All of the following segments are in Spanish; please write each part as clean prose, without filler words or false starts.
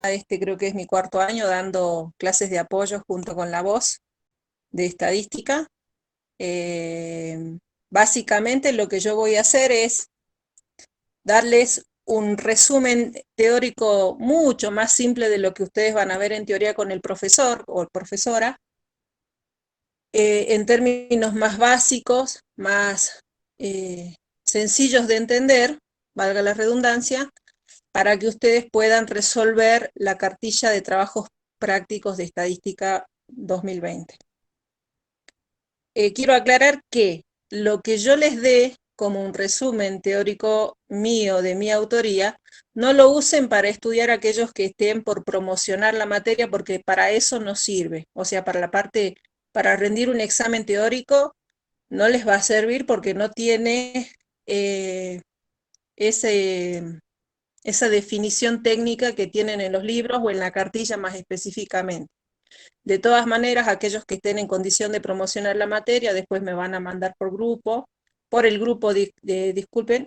creo que es mi cuarto año dando clases de apoyo junto con la voz de estadística. Básicamente lo que yo voy a hacer es darles un resumen teórico mucho más simple de lo que ustedes van a ver en teoría con el profesor o profesora, en términos más básicos, más sencillos de entender, valga la redundancia, para que ustedes puedan resolver la cartilla de trabajos prácticos de estadística 2020. Quiero aclarar que lo que yo les dé como un resumen teórico mío, de mi autoría, no lo usen para estudiar aquellos que estén por promocionar la materia, porque para eso no sirve. O sea, para la parte, para rendir un examen teórico, no les va a servir porque no tiene ese, esa definición técnica que tienen en los libros o en la cartilla más específicamente. De todas maneras, aquellos que estén en condición de promocionar la materia, después me van a mandar por el grupo, disculpen,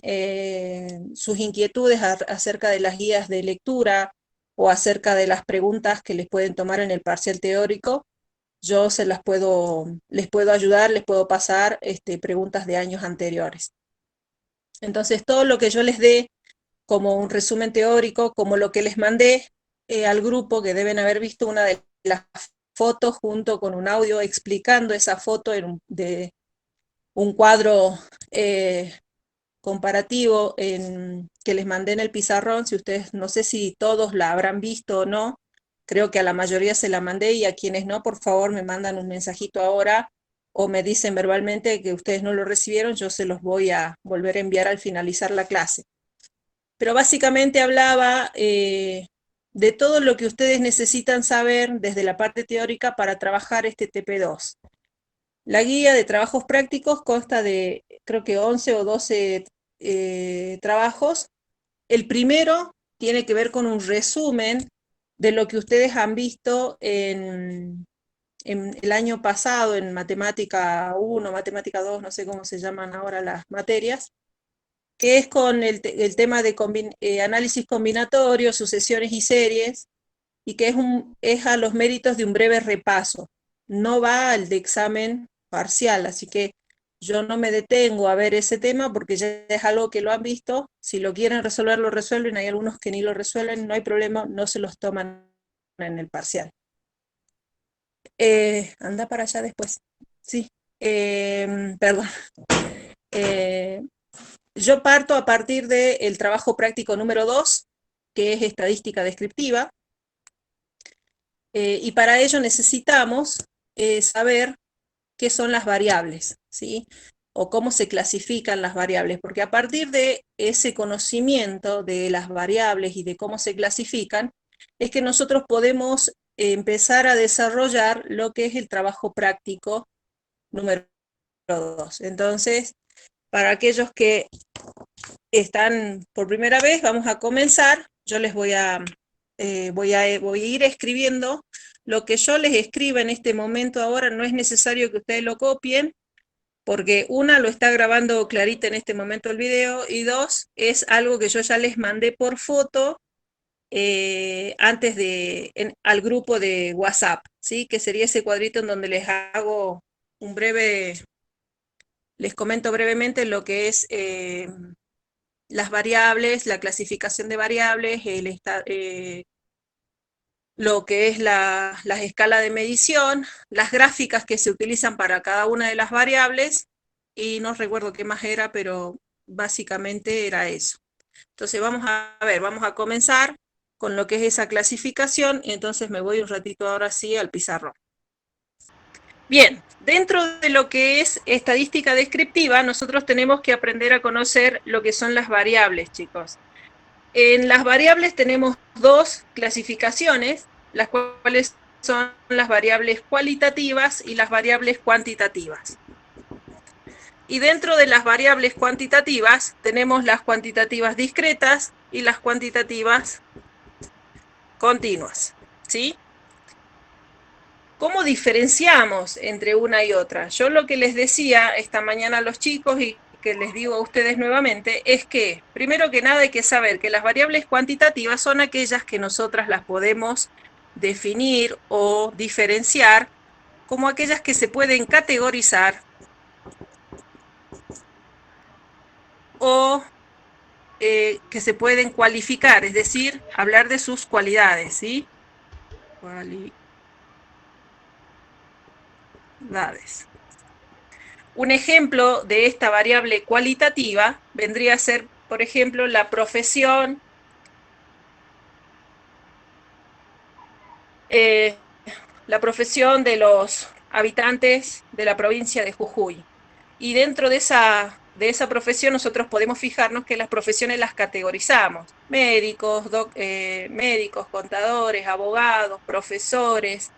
sus inquietudes acerca de las guías de lectura o acerca de las preguntas que les pueden tomar en el parcial teórico. Yo les puedo ayudar, les puedo pasar preguntas de años anteriores. Entonces, todo lo que yo les dé como un resumen teórico, como lo que les mandé al grupo, que deben haber visto una de las fotos junto con un audio explicando esa foto de un cuadro comparativo que les mandé en el pizarrón. Si ustedes, no sé si todos la habrán visto o no, creo que a la mayoría se la mandé, y a quienes no, por favor me mandan un mensajito ahora o me dicen verbalmente que ustedes no lo recibieron, yo se los voy a volver a enviar al finalizar la clase. Pero básicamente hablaba de todo lo que ustedes necesitan saber desde la parte teórica para trabajar este TP2. La guía de trabajos prácticos consta de, creo que 11 o 12 trabajos. El primero tiene que ver con un resumen de lo que ustedes han visto en el año pasado en matemática 1, matemática 2, no sé cómo se llaman ahora las materias, que es con el tema de análisis combinatorio, sucesiones y series, y que es a los méritos de un breve repaso. No va al de examen parcial, así que yo no me detengo a ver ese tema porque ya es algo que lo han visto. Si lo quieren resolver, lo resuelven. Hay algunos que ni lo resuelven, no hay problema, no se los toman en el parcial. Anda para allá después. Sí, perdón. Eh, Yo parto a partir del trabajo práctico número 2, que es estadística descriptiva, y para ello necesitamos saber qué son las variables, ¿sí? O cómo se clasifican las variables, porque a partir de ese conocimiento de las variables y de cómo se clasifican, es que nosotros podemos empezar a desarrollar lo que es el trabajo práctico número 2. Entonces, para aquellos que están por primera vez, vamos a comenzar. Yo les voy a ir escribiendo lo que yo les escriba en este momento ahora. No es necesario que ustedes lo copien, porque una, lo está grabando Clarita en este momento el video, y dos, es algo que yo ya les mandé por foto antes al grupo de WhatsApp, ¿sí? Que sería ese cuadrito en donde les hago un breve, les comento brevemente lo que es las variables, la clasificación de variables, lo que es las escalas de medición, las gráficas que se utilizan para cada una de las variables, y no recuerdo qué más era, pero básicamente era eso. Entonces vamos a ver, vamos a comenzar con lo que es esa clasificación, y entonces me voy un ratito ahora sí al pizarrón. Bien, dentro de lo que es estadística descriptiva, nosotros tenemos que aprender a conocer lo que son las variables, chicos. En las variables tenemos dos clasificaciones, las cuales son las variables cualitativas y las variables cuantitativas. Y dentro de las variables cuantitativas tenemos las cuantitativas discretas y las cuantitativas continuas, ¿sí? ¿Cómo diferenciamos entre una y otra? Yo lo que les decía esta mañana a los chicos, y que les digo a ustedes nuevamente es que, primero que nada, hay que saber que las variables cuantitativas son aquellas que nosotras las podemos definir o diferenciar como aquellas que se pueden categorizar o que se pueden cualificar, es decir, hablar de sus cualidades, ¿sí? Cualidades. Un ejemplo de esta variable cualitativa vendría a ser, por ejemplo, la profesión, eh, la profesión de los habitantes de la provincia de Jujuy. Y dentro de esa profesión nosotros podemos fijarnos que las profesiones las categorizamos. Médicos, contadores, abogados, profesores,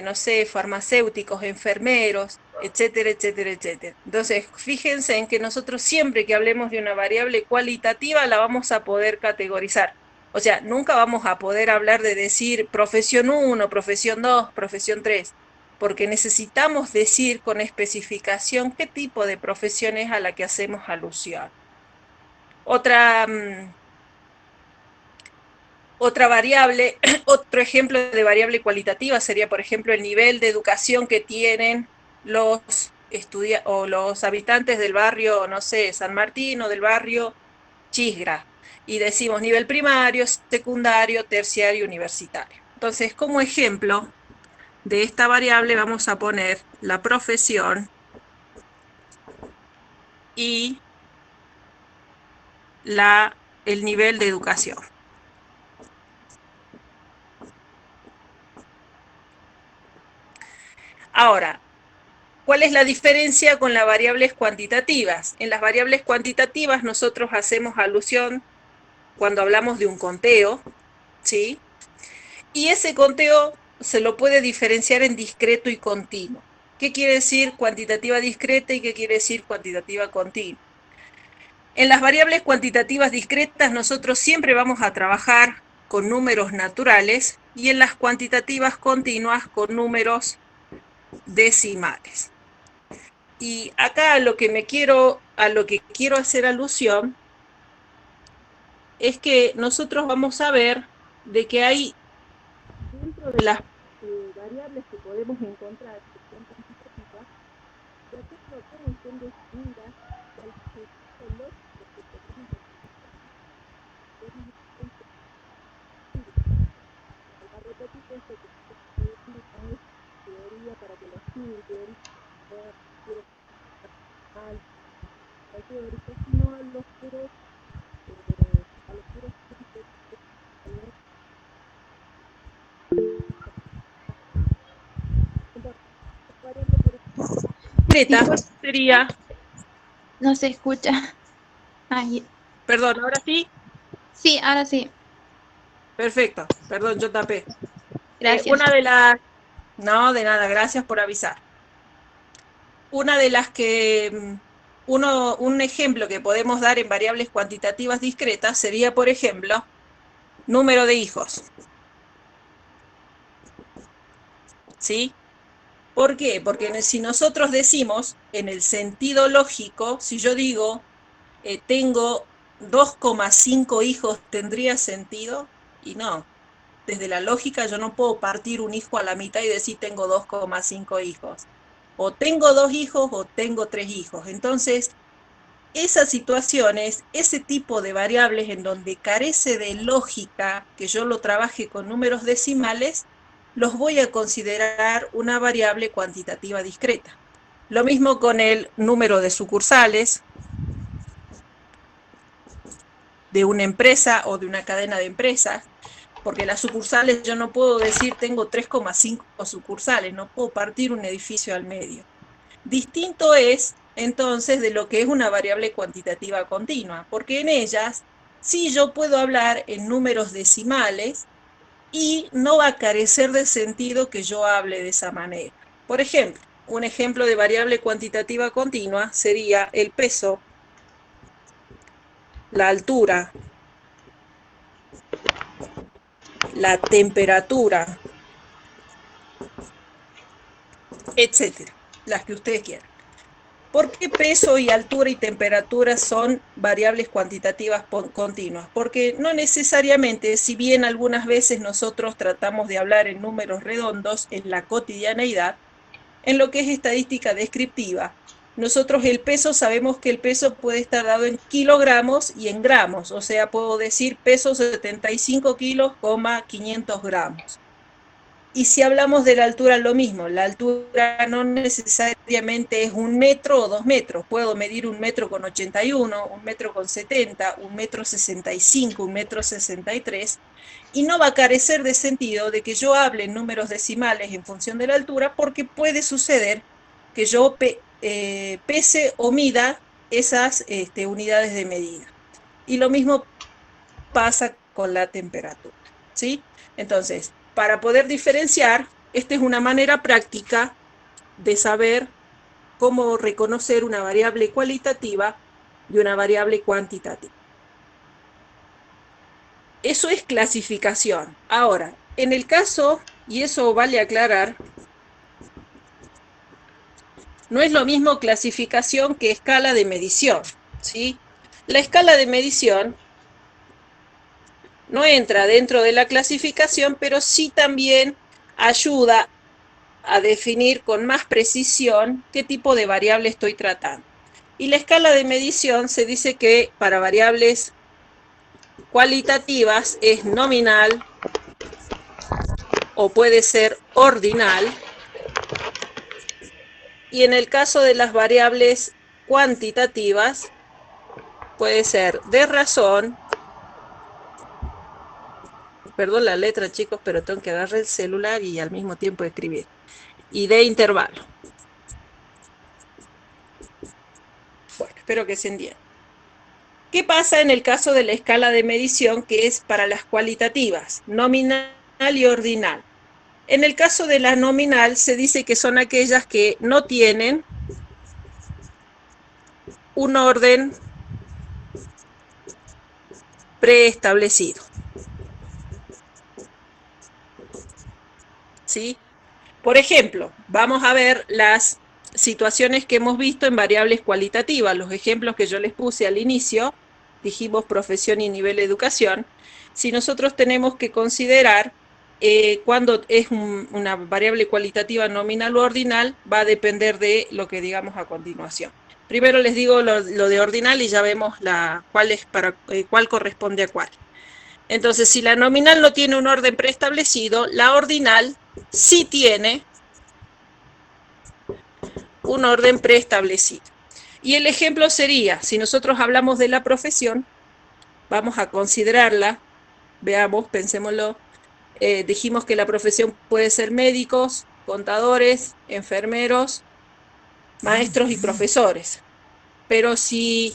no sé, farmacéuticos, enfermeros, etcétera, etcétera, etcétera. Entonces, fíjense en que nosotros siempre que hablemos de una variable cualitativa la vamos a poder categorizar. O sea, nunca vamos a poder hablar de decir profesión uno, profesión 2, profesión 3, porque necesitamos decir con especificación qué tipo de profesión es a la que hacemos alusión. Otra, otra variable, otro ejemplo de variable cualitativa sería, por ejemplo, el nivel de educación que tienen los o los habitantes del barrio, no sé, San Martín o del barrio Chisgra. Y decimos nivel primario, secundario, terciario, universitario. Entonces, como ejemplo de esta variable vamos a poner la profesión y el nivel de educación. Ahora, ¿cuál es la diferencia con las variables cuantitativas? En las variables cuantitativas nosotros hacemos alusión cuando hablamos de un conteo, ¿sí? Y ese conteo se lo puede diferenciar en discreto y continuo. ¿Qué quiere decir cuantitativa discreta y qué quiere decir cuantitativa continua? En las variables cuantitativas discretas nosotros siempre vamos a trabajar con números naturales y en las cuantitativas continuas con números decimales. Y acá a lo que quiero hacer alusión es que nosotros vamos a ver de que hay dentro de las variables que podemos encontrar que son cuantitativas, de acuerdo a cómo estén definidas, y al concepto lógico que tenemos de podemos la repetir esto que se define es teoría para que lo estudian, quiero mal, no teórico, sino a los puros discreta Disculpe, sería, no se escucha. Ay, perdón, ahora sí, sí, ahora sí. perfecto, perdón, yo tapé. Gracias. Una de las, no, de nada, gracias por avisar. Una de las que, un ejemplo que podemos dar en variables cuantitativas discretas sería, por ejemplo, número de hijos, ¿sí? ¿Por qué? Porque si nosotros decimos en el sentido lógico, si yo digo tengo 2,5 hijos, ¿tendría sentido? Y no. Desde la lógica yo no puedo partir un hijo a la mitad y decir tengo 2,5 hijos. O tengo 2 hijos o tengo 3 hijos. Entonces, esas situaciones, ese tipo de variables en donde carece de lógica que yo lo trabaje con números decimales, los voy a considerar una variable cuantitativa discreta. Lo mismo con el número de sucursales de una empresa o de una cadena de empresas, porque las sucursales yo no puedo decir tengo 3,5 sucursales, no puedo partir un edificio al medio. Distinto es entonces de lo que es una variable cuantitativa continua, porque en ellas sí yo puedo hablar en números decimales y no va a carecer de sentido que yo hable de esa manera. Por ejemplo, un ejemplo de variable cuantitativa continua sería el peso, la altura, la temperatura, etcétera, las que ustedes quieran. ¿Por qué peso y altura y temperatura son variables cuantitativas continuas? Porque no necesariamente, si bien algunas veces nosotros tratamos de hablar en números redondos en la cotidianeidad, en lo que es estadística descriptiva, nosotros el peso sabemos que el peso puede estar dado en kilogramos y en gramos, o sea, puedo decir peso 75 kilos, 500 gramos. Y si hablamos de la altura, lo mismo. La altura no necesariamente es 1 metro o 2 metros. Puedo medir 1,81 m, 1,70 m, 1,65 m, 1,63 m. Y no va a carecer de sentido de que yo hable en números decimales en función de la altura, porque puede suceder que yo pese o mida esas unidades de medida. Y lo mismo pasa con la temperatura, ¿sí? Entonces, para poder diferenciar, esta es una manera práctica de saber cómo reconocer una variable cualitativa y una variable cuantitativa. Eso es clasificación. Ahora, en el caso, y eso vale aclarar, no es lo mismo clasificación que escala de medición, ¿sí? La escala de medición no entra dentro de la clasificación, pero sí también ayuda a definir con más precisión qué tipo de variable estoy tratando. Y la escala de medición se dice que para variables cualitativas es nominal o puede ser ordinal. Y en el caso de las variables cuantitativas puede ser de razón, perdón la letra chicos, pero tengo que agarrar el celular y al mismo tiempo escribir, y de intervalo. Bueno, espero que se entienda. ¿Qué pasa en el caso de la escala de medición que es para las cualitativas, nominal y ordinal? En el caso de la nominal se dice que son aquellas que no tienen un orden preestablecido, ¿sí? Por ejemplo, vamos a ver las situaciones que hemos visto en variables cualitativas, los ejemplos que yo les puse al inicio, dijimos profesión y nivel de educación. Si nosotros tenemos que considerar cuando es una variable cualitativa nominal o ordinal, va a depender de lo que digamos a continuación. Primero les digo lo de ordinal y ya vemos cuál corresponde a cuál. Entonces, si la nominal no tiene un orden preestablecido, la ordinal sí tiene un orden preestablecido. Y el ejemplo sería, si nosotros hablamos de la profesión, vamos a considerarla, veamos, pensémoslo, dijimos que la profesión puede ser médicos, contadores, enfermeros, maestros y profesores. Pero si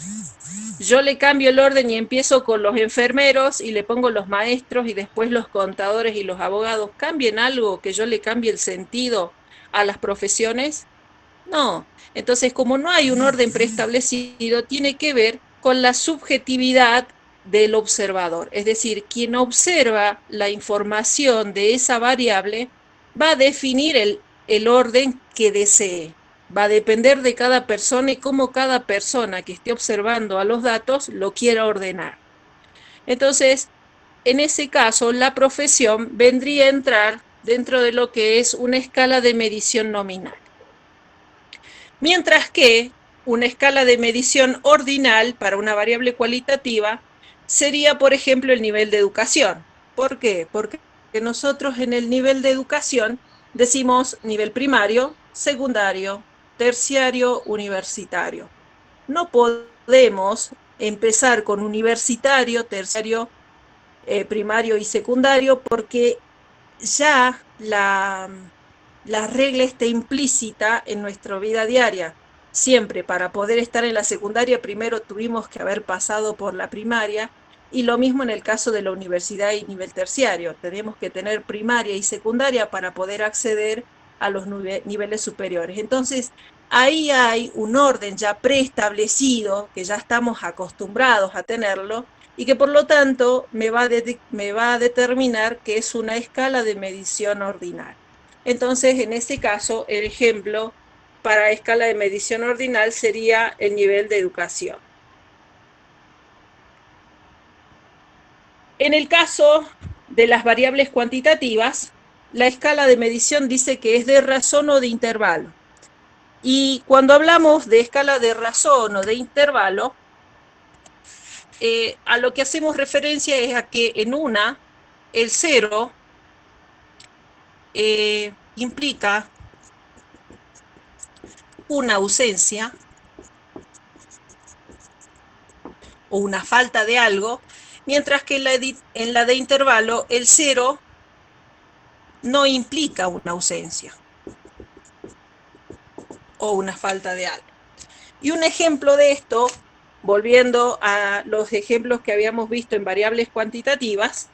yo le cambio el orden y empiezo con los enfermeros y le pongo los maestros y después los contadores y los abogados, ¿cambien algo que yo le cambie el sentido a las profesiones? No. Entonces, como no hay un orden preestablecido, tiene que ver con la subjetividad del observador. Es decir, quien observa la información de esa variable va a definir el orden que desee. Va a depender de cada persona y cómo cada persona que esté observando a los datos lo quiera ordenar. Entonces, en ese caso, la profesión vendría a entrar dentro de lo que es una escala de medición nominal. Mientras que una escala de medición ordinal para una variable cualitativa sería, por ejemplo, el nivel de educación. ¿Por qué? Porque nosotros en el nivel de educación decimos nivel primario, secundario, terciario, universitario. No podemos empezar con universitario, terciario, primario y secundario porque ya la regla está implícita en nuestra vida diaria. Siempre para poder estar en la secundaria primero tuvimos que haber pasado por la primaria y lo mismo en el caso de la universidad y nivel terciario. Tenemos que tener primaria y secundaria para poder acceder a los niveles superiores. Entonces, ahí hay un orden ya preestablecido, que ya estamos acostumbrados a tenerlo, y que por lo tanto me va a determinar que es una escala de medición ordinal. Entonces, en este caso, el ejemplo para escala de medición ordinal sería el nivel de educación. En el caso de las variables cuantitativas, la escala de medición dice que es de razón o de intervalo. Y cuando hablamos de escala de razón o de intervalo, a lo que hacemos referencia es a que en una, el cero implica una ausencia o una falta de algo, mientras que en la de intervalo el cero no implica una ausencia o una falta de algo. Y un ejemplo de esto, volviendo a los ejemplos que habíamos visto en variables cuantitativas,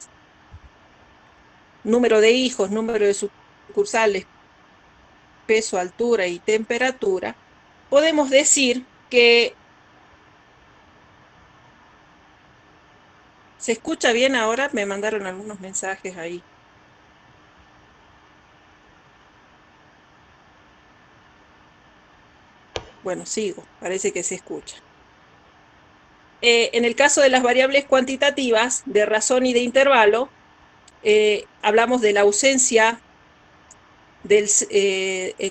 número de hijos, número de sucursales, peso, altura y temperatura, podemos decir que ¿se escucha bien ahora? Me mandaron algunos mensajes ahí. Bueno, sigo, parece que se escucha. En el caso de las variables cuantitativas de razón y de intervalo, hablamos de la ausencia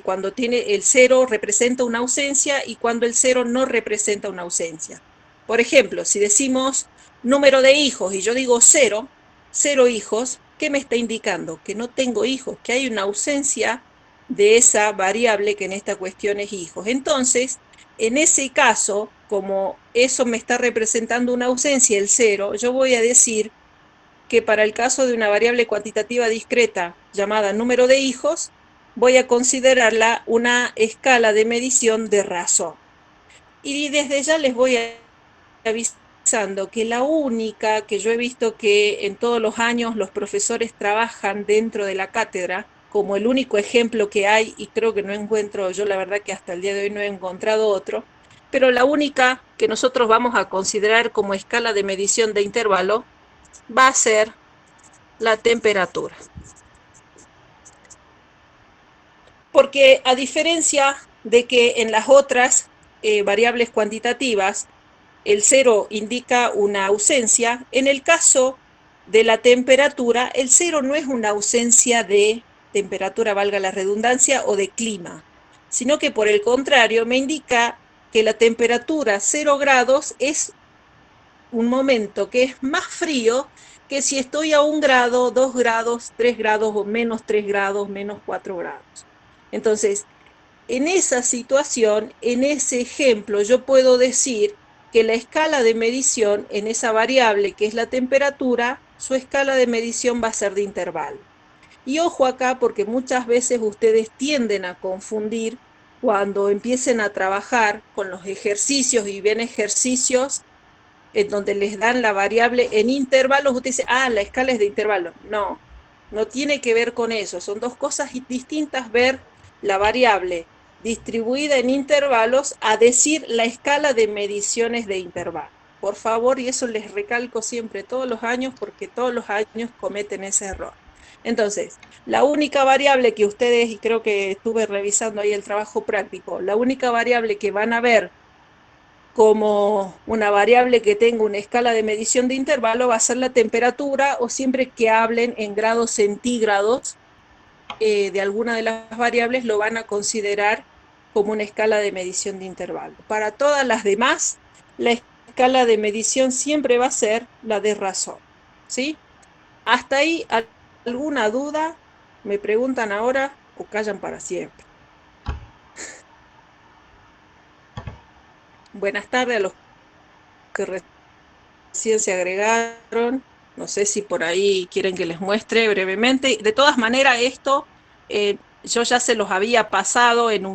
cuando tiene el cero representa una ausencia y cuando el cero no representa una ausencia. Por ejemplo, si decimos número de hijos y yo digo cero, cero hijos, ¿qué me está indicando? Que no tengo hijos, que hay una ausencia de esa variable que en esta cuestión es hijos. Entonces, en ese caso, como eso me está representando una ausencia, el cero, yo voy a decir que para el caso de una variable cuantitativa discreta llamada número de hijos, voy a considerarla una escala de medición de razón. Y desde ya les voy avisando que la única que yo he visto que en todos los años los profesores trabajan dentro de la cátedra, como el único ejemplo que hay, y creo que no encuentro, yo la verdad que hasta el día de hoy no he encontrado otro, pero la única que nosotros vamos a considerar como escala de medición de intervalo va a ser la temperatura. Porque a diferencia de que en las otras variables cuantitativas el cero indica una ausencia, en el caso de la temperatura, el cero no es una ausencia de temperatura, valga la redundancia, o de clima, sino que por el contrario me indica que la temperatura 0 grados es un momento que es más frío que si estoy a 1 grado, 2 grados, 3 grados o menos 3 grados, menos 4 grados. Entonces, en esa situación, en ese ejemplo, yo puedo decir que la escala de medición en esa variable que es la temperatura, su escala de medición va a ser de intervalo. Y ojo acá porque muchas veces ustedes tienden a confundir cuando empiecen a trabajar con los ejercicios y ven ejercicios en donde les dan la variable en intervalos, usted dice, la escala es de intervalo. No, no tiene que ver con eso. Son dos cosas distintas ver la variable distribuida en intervalos a decir la escala de mediciones de intervalo. Por favor, y eso les recalco siempre todos los años porque todos los años cometen ese error. Entonces, la única variable que ustedes, y creo que estuve revisando ahí el trabajo práctico, la única variable que van a ver como una variable que tenga una escala de medición de intervalo va a ser la temperatura o siempre que hablen en grados centígrados de alguna de las variables lo van a considerar como una escala de medición de intervalo. Para todas las demás, la escala de medición siempre va a ser la de razón. ¿Sí? ¿Hasta ahí alguna duda? ¿Me preguntan ahora o callan para siempre? Buenas tardes a los que recién se agregaron. No sé si por ahí quieren que les muestre brevemente. De todas maneras, esto yo ya se los había pasado en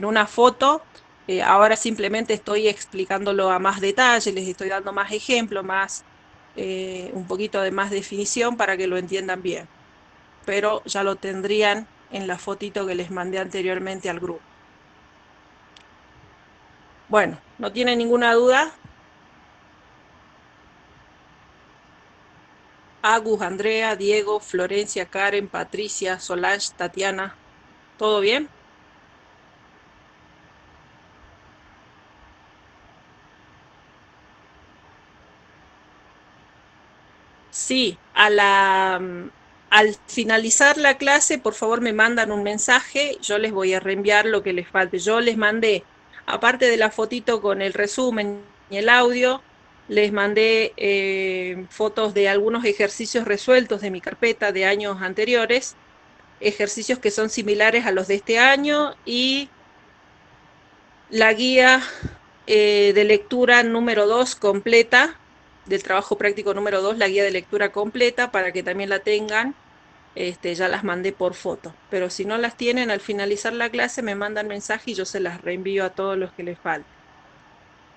una foto. Ahora simplemente estoy explicándolo a más detalle, les estoy dando más ejemplos, un poquito de más definición para que lo entiendan bien. Pero ya lo tendrían en la fotito que les mandé anteriormente al grupo. Bueno, ¿no tienen ninguna duda? Agus, Andrea, Diego, Florencia, Karen, Patricia, Solange, Tatiana, ¿todo bien? Sí, al finalizar la clase, por favor me mandan un mensaje, yo les voy a reenviar lo que les falte. Yo les mandé, aparte de la fotito con el resumen y el audio, les mandé fotos de algunos ejercicios resueltos de mi carpeta de años anteriores, ejercicios que son similares a los de este año y la guía de lectura número 2 completa, del trabajo práctico número 2, la guía de lectura completa, para que también la tengan. Ya las mandé por foto, pero si no las tienen, al finalizar la clase me mandan mensaje y yo se las reenvío a todos los que les falten.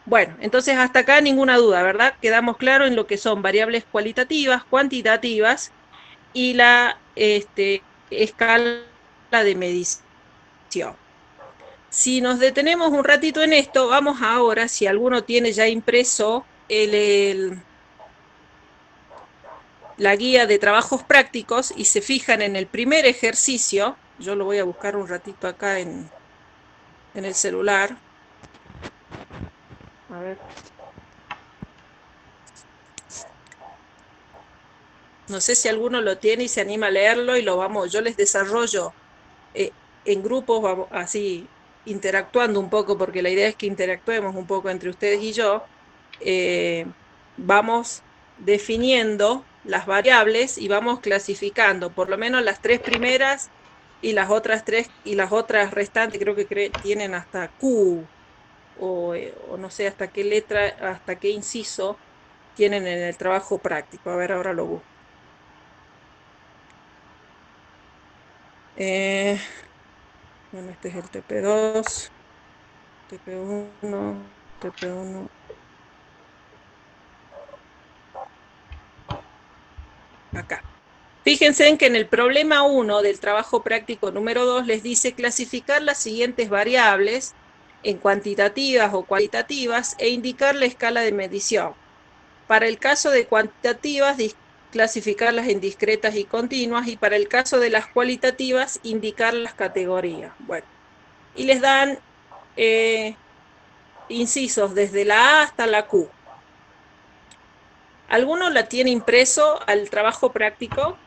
Bueno, entonces hasta acá ninguna duda, ¿verdad? Quedamos claros en lo que son variables cualitativas, cuantitativas y la escala de medición. Si nos detenemos un ratito en esto, vamos ahora, si alguno tiene ya impreso la guía de trabajos prácticos y se fijan en el primer ejercicio, yo lo voy a buscar un ratito acá en el celular. A ver. No sé si alguno lo tiene y se anima a leerlo y lo vamos, yo les desarrollo eh, en grupos, vamos, así interactuando un poco, porque la idea es que interactuemos un poco entre ustedes y yo. Vamos definiendo las variables y vamos clasificando, por lo menos las tres primeras y las otras tres, y las otras restantes creo que tienen hasta Q, o no sé hasta qué letra, hasta qué inciso tienen en el trabajo práctico. A ver, ahora lo busco. Bueno, este es el TP2, TP1, TP1. Acá. Fíjense en que en el problema 1 del trabajo práctico número 2 les dice clasificar las siguientes variables en cuantitativas o cualitativas e indicar la escala de medición. Para el caso de cuantitativas, clasificarlas en discretas y continuas, y para el caso de las cualitativas, indicar las categorías. Bueno, y les dan incisos desde la A hasta la Q. ¿Alguno la tiene impreso al trabajo práctico?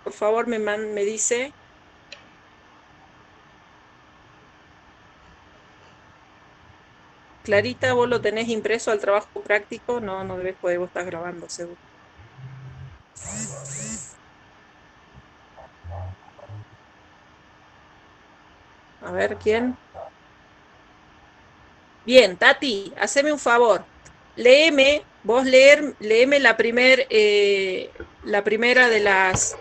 Por favor, me dice. Clarita, ¿vos lo tenés impreso al trabajo práctico? No, no debes poder, vos estás grabando, seguro. A ver, ¿quién? Bien, Tati, haceme un favor. Léeme, léeme la primera de las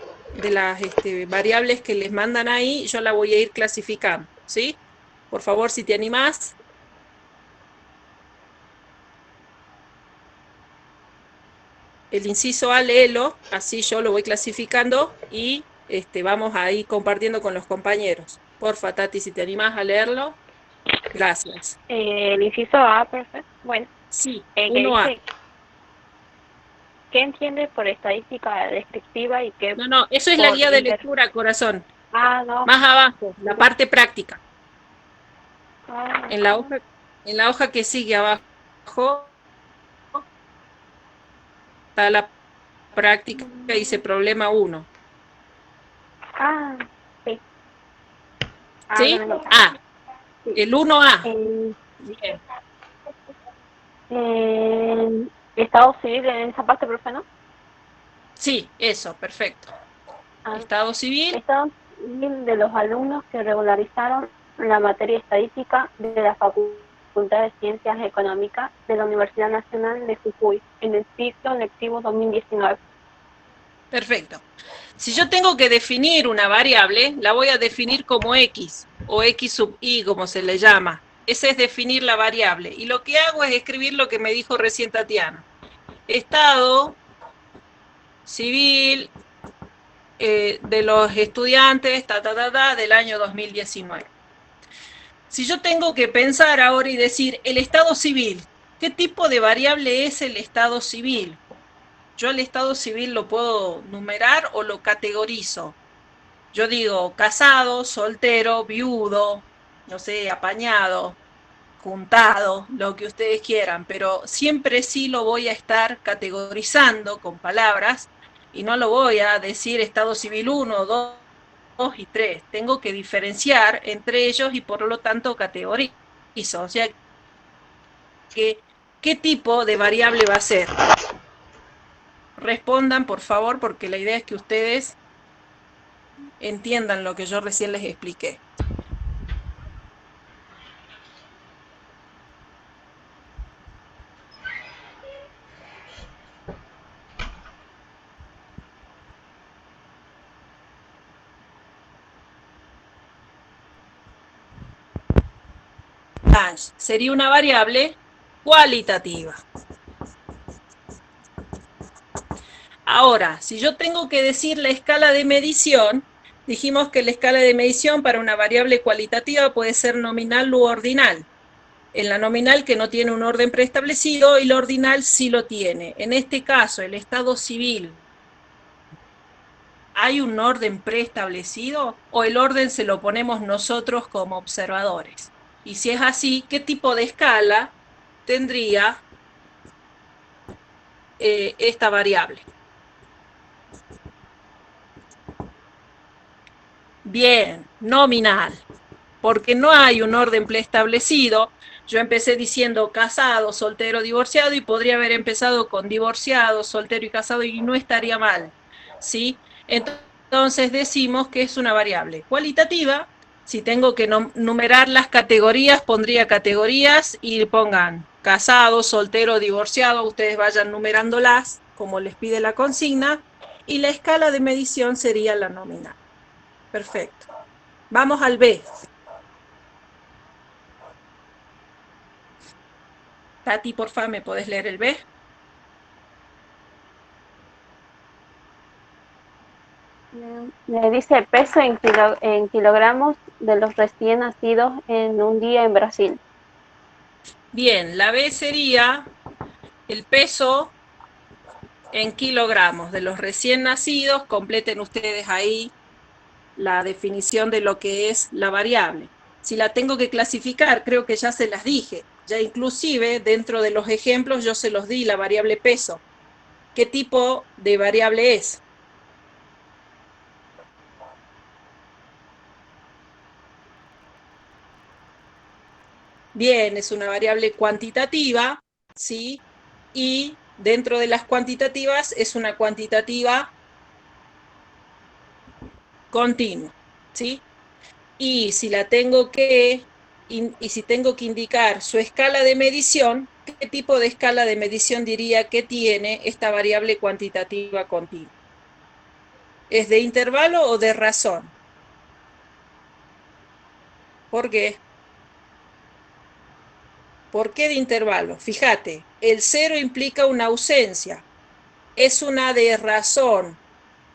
variables que les mandan ahí, yo la voy a ir clasificando, ¿sí? Por favor, si te animás. El inciso A, léelo, así yo lo voy clasificando y vamos ahí compartiendo con los compañeros. Porfa, Tati, si te animás a leerlo. Gracias. El inciso A, perfecto. Bueno, Sí, que 1A. dice, ¿qué entiende por estadística descriptiva y qué No, no, eso es la por guía de lectura, corazón. Ah, no. Más abajo, la parte práctica. Ah, En la hoja, en la hoja que sigue abajo está la práctica, dice problema 1. ah, sí. Ah, no ¿Sí? me lo A. sí. El 1A. El, Bien. el Estado civil en esa parte, profe, ¿no? Sí, eso, perfecto. Ah, Estado civil. Estado civil de los alumnos que regularizaron la materia estadística de la Facultad de Ciencias Económicas de la Universidad Nacional de Jujuy en el ciclo lectivo 2019. Perfecto. Si yo tengo que definir una variable, la voy a definir como X o X sub I, como se le llama. Ese es definir la variable. Y lo que hago es escribir lo que me dijo recién Tatiana. Estado civil de los estudiantes del año 2019. Si yo tengo que pensar ahora y decir el estado civil, ¿qué tipo de variable es el estado civil? Yo el estado civil lo puedo numerar o lo categorizo. Yo digo casado, soltero, viudo, no sé, apañado, juntado, lo que ustedes quieran, pero siempre sí lo voy a estar categorizando con palabras Y no lo voy a decir estado civil 1, 2 y 3. Tengo que diferenciar entre ellos y por lo tanto categorizo. O sea, ¿qué tipo de variable va a ser? Respondan, por favor, porque la idea es que ustedes entiendan lo que yo recién les expliqué. Sería una variable cualitativa. Ahora, si yo tengo que decir la escala de medición, dijimos que la escala de medición para una variable cualitativa puede ser nominal u ordinal. En la nominal, que no tiene un orden preestablecido, y la ordinal sí lo tiene. En este caso, el estado civil, ¿hay un orden preestablecido o el orden se lo ponemos nosotros como observadores? Y si es así, ¿qué tipo de escala tendría esta variable? Bien, nominal, porque no hay un orden preestablecido. Yo empecé diciendo casado, soltero, divorciado, y podría haber empezado con divorciado, soltero y casado, y no estaría mal, ¿sí? Entonces decimos que es una variable cualitativa. Si tengo que numerar las categorías, pondría categorías y pongan casado, soltero, divorciado. Ustedes vayan numerándolas como les pide la consigna, y la escala de medición sería la nominal. Perfecto. Vamos al B. Tati, porfa, ¿me podés leer el B? Me dice peso en kilogramos de los recién nacidos en un día en Brasil. Bien, la B sería el peso en kilogramos de los recién nacidos. Completen ustedes ahí la definición de lo que es la variable. Si la tengo que clasificar, creo que ya se las dije. Ya inclusive dentro de los ejemplos yo se los di la variable peso. ¿Qué tipo de variable es? Bien, es una variable cuantitativa, ¿sí? Y dentro de las cuantitativas es una cuantitativa continua, ¿sí? Y si la tengo que, y si tengo que indicar su escala de medición, ¿qué tipo de escala de medición diría que tiene esta variable cuantitativa continua? ¿Es de intervalo o de razón? ¿Por qué? ¿Por qué de intervalo? Fíjate, el cero implica una ausencia, es una de razón.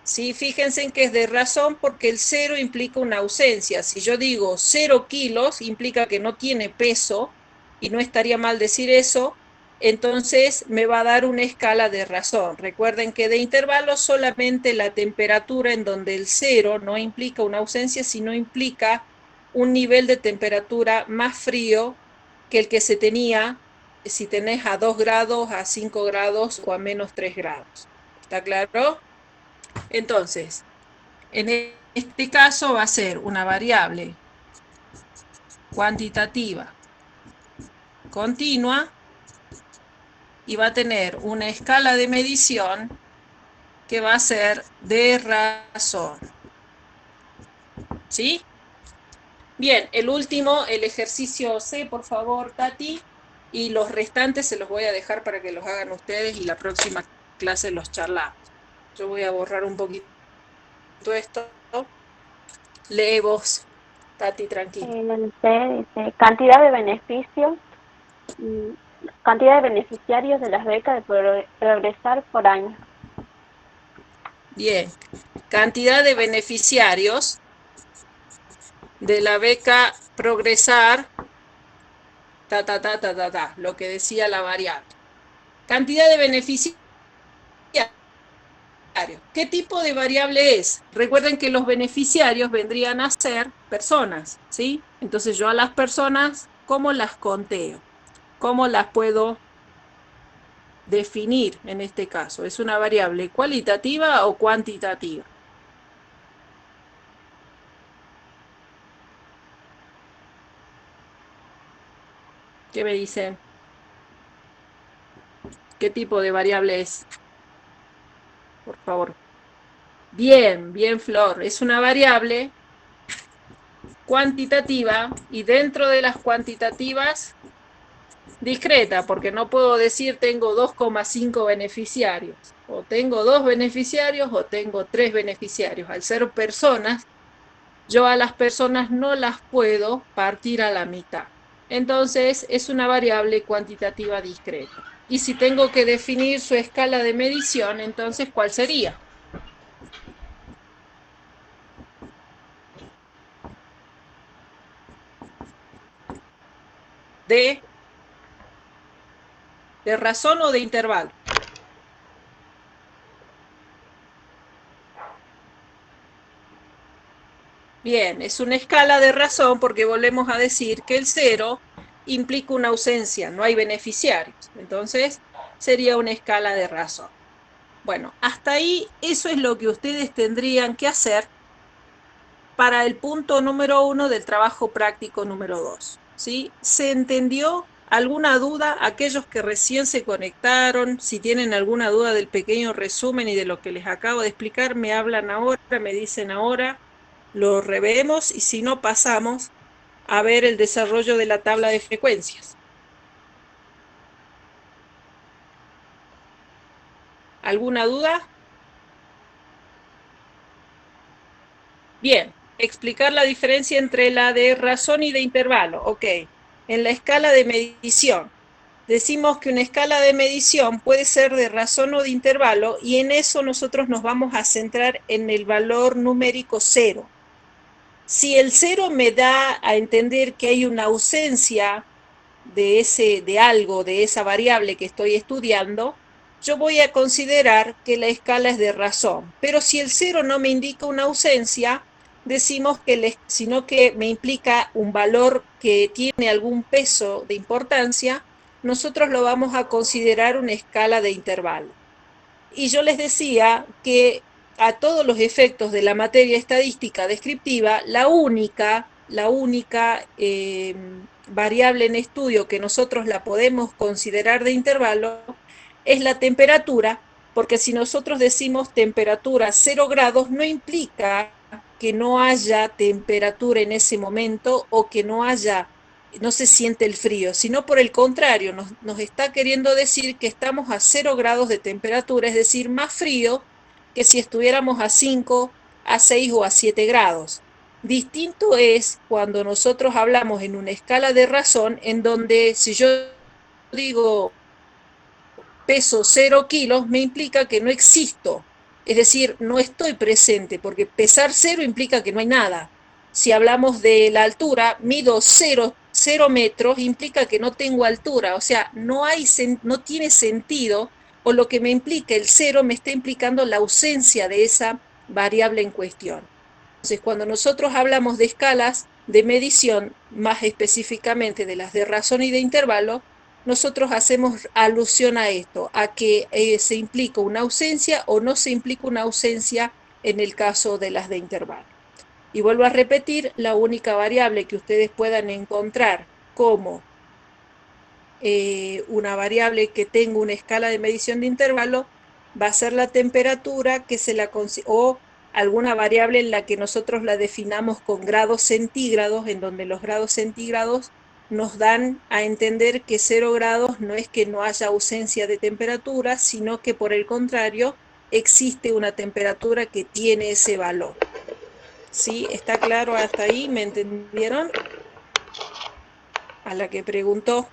Sí, fíjense en que es de razón porque el cero implica una ausencia. Si yo digo 0 kilos, implica que no tiene peso, y no estaría mal decir eso, entonces me va a dar una escala de razón. Recuerden que de intervalo solamente la temperatura, en donde el cero no implica una ausencia, sino implica un nivel de temperatura más frío que el que se tenía si tenés a 2 grados, a 5 grados o a -3 grados. ¿Está claro? Entonces, en este caso va a ser una variable cuantitativa continua y va a tener una escala de medición que va a ser de razón. ¿Sí? Bien, el último, el ejercicio C, por favor, Tati, y los restantes se los voy a dejar para que los hagan ustedes y la próxima clase los charlamos. Yo voy a borrar un poquito esto. Lee vos, Tati, tranquilo. En el C dice cantidad de beneficios, mm, cantidad de beneficiarios de las becas de Progresar por año. Bien, cantidad de beneficiarios de la beca Progresar, lo que decía la variable. Cantidad de beneficiarios. ¿Qué tipo de variable es? Recuerden que los beneficiarios vendrían a ser personas, ¿sí? Entonces yo a las personas, ¿cómo las conteo? ¿Cómo las puedo definir en este caso? ¿Es una variable cualitativa o cuantitativa? ¿Qué me dicen? ¿Qué tipo de variable es? Por favor. Bien, bien, Flor. Es una variable cuantitativa y dentro de las cuantitativas discreta, porque no puedo decir tengo 2,5 beneficiarios, o tengo 2 beneficiarios o tengo 3 beneficiarios. Al ser personas, yo a las personas no las puedo partir a la mitad. Entonces es una variable cuantitativa discreta. Y si tengo que definir su escala de medición, entonces ¿cuál sería? ¿De, de razón o de intervalo? Bien, es una escala de razón porque volvemos a decir que el cero implica una ausencia, no hay beneficiarios. Entonces, sería una escala de razón. Bueno, hasta ahí eso es lo que ustedes tendrían que hacer para el punto número 1 del trabajo práctico número 2. ¿Sí? ¿Se entendió? ¿Alguna duda? Aquellos que recién se conectaron, si tienen alguna duda del pequeño resumen y de lo que les acabo de explicar, me hablan ahora, me dicen ahora, lo revemos y si no pasamos a ver el desarrollo de la tabla de frecuencias. ¿Alguna duda? Bien, explicar la diferencia entre la de razón y de intervalo. Ok, en la escala de medición. Decimos que una escala de medición puede ser de razón o de intervalo y en eso nosotros nos vamos a centrar en el valor numérico 0. Si el 0 me da a entender que hay una ausencia de algo, de esa variable que estoy estudiando, yo voy a considerar que la escala es de razón. Pero si el 0 no me indica una ausencia, decimos que, sino que me implica un valor que tiene algún peso de importancia, nosotros lo vamos a considerar una escala de intervalo. Y yo les decía que a todos los efectos de la materia estadística descriptiva, la única variable en estudio que nosotros la podemos considerar de intervalo es la temperatura, porque si nosotros decimos temperatura 0 grados, no implica que no haya temperatura en ese momento o que no se siente el frío, sino por el contrario, nos está queriendo decir que estamos a 0 grados de temperatura, es decir, más frío que si estuviéramos a 5, a 6 o a 7 grados. Distinto es cuando nosotros hablamos en una escala de razón, en donde si yo digo peso 0 kilos, me implica que no existo, es decir, no estoy presente, porque pesar 0 implica que no hay nada. Si hablamos de la altura, mido 0 metros, implica que no tengo altura, o sea, no tiene sentido, o lo que me implica el 0 me está implicando la ausencia de esa variable en cuestión. Entonces, cuando nosotros hablamos de escalas de medición, más específicamente de las de razón y de intervalo, nosotros hacemos alusión a esto, a que se implica una ausencia o no se implica una ausencia en el caso de las de intervalo. Y vuelvo a repetir, la única variable que ustedes puedan encontrar como una variable que tenga una escala de medición de intervalo va a ser la temperatura o alguna variable en la que nosotros la definamos con grados centígrados, en donde los grados centígrados nos dan a entender que 0 grados no es que no haya ausencia de temperatura, sino que por el contrario existe una temperatura que tiene ese valor. ¿Sí? ¿Está claro hasta ahí? ¿Me entendieron? A la que preguntó,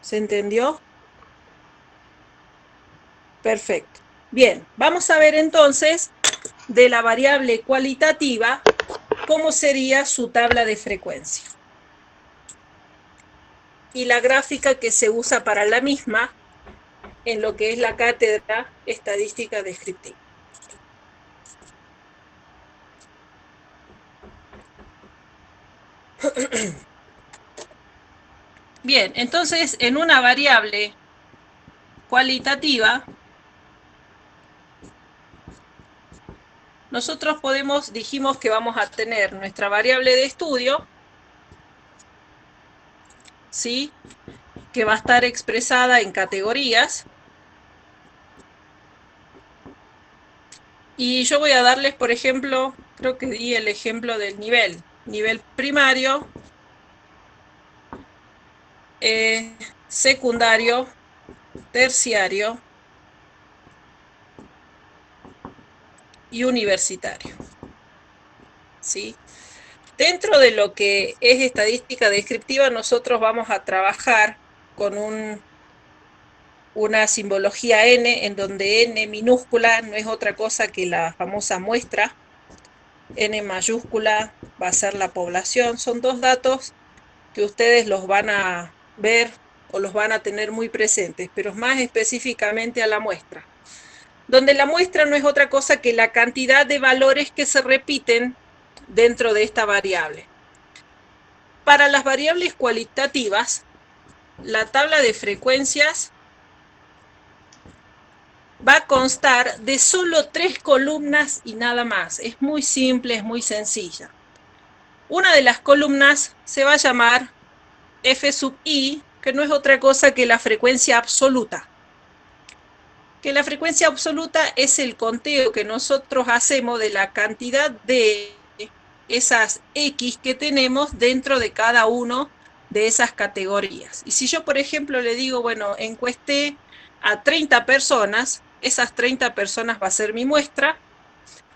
¿se entendió? Perfecto. Bien, vamos a ver entonces de la variable cualitativa cómo sería su tabla de frecuencia. Y la gráfica que se usa para la misma en lo que es la cátedra estadística descriptiva. Bien, entonces en una variable cualitativa, nosotros dijimos que vamos a tener nuestra variable de estudio, ¿sí? Que va a estar expresada en categorías. Y yo voy a darles, por ejemplo, creo que di el ejemplo del nivel primario, secundario, terciario y universitario, ¿sí? Dentro de lo que es estadística descriptiva, nosotros vamos a trabajar con una simbología N, en donde N minúscula no es otra cosa que la famosa muestra, N mayúscula va a ser la población. Son dos datos que ustedes los van a ver o los van a tener muy presentes, pero más específicamente a la muestra, donde la muestra no es otra cosa que la cantidad de valores que se repiten dentro de esta variable. Para las variables cualitativas, la tabla de frecuencias va a constar de solo 3 columnas y nada más. Es muy simple, es muy sencilla. Una de las columnas se va a llamar F sub I, que no es otra cosa que la frecuencia absoluta. Que la frecuencia absoluta es el conteo que nosotros hacemos de la cantidad de esas X que tenemos dentro de cada uno de esas categorías. Y si yo, por ejemplo, le digo, bueno, encuesté a 30 personas, esas 30 personas va a ser mi muestra,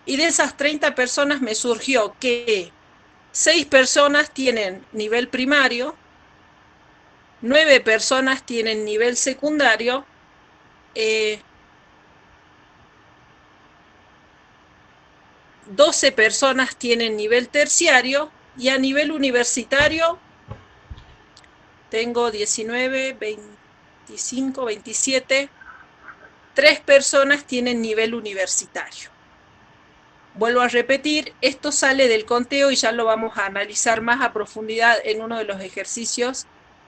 y de esas 30 personas me surgió que 6 personas tienen nivel primario, 9 personas tienen nivel secundario, 12 personas tienen nivel terciario, y a nivel universitario tengo 19, 25, 27, 3 personas tienen nivel universitario. Vuelvo a repetir, esto sale del conteo y ya lo vamos a analizar más a profundidad en uno de los ejercicios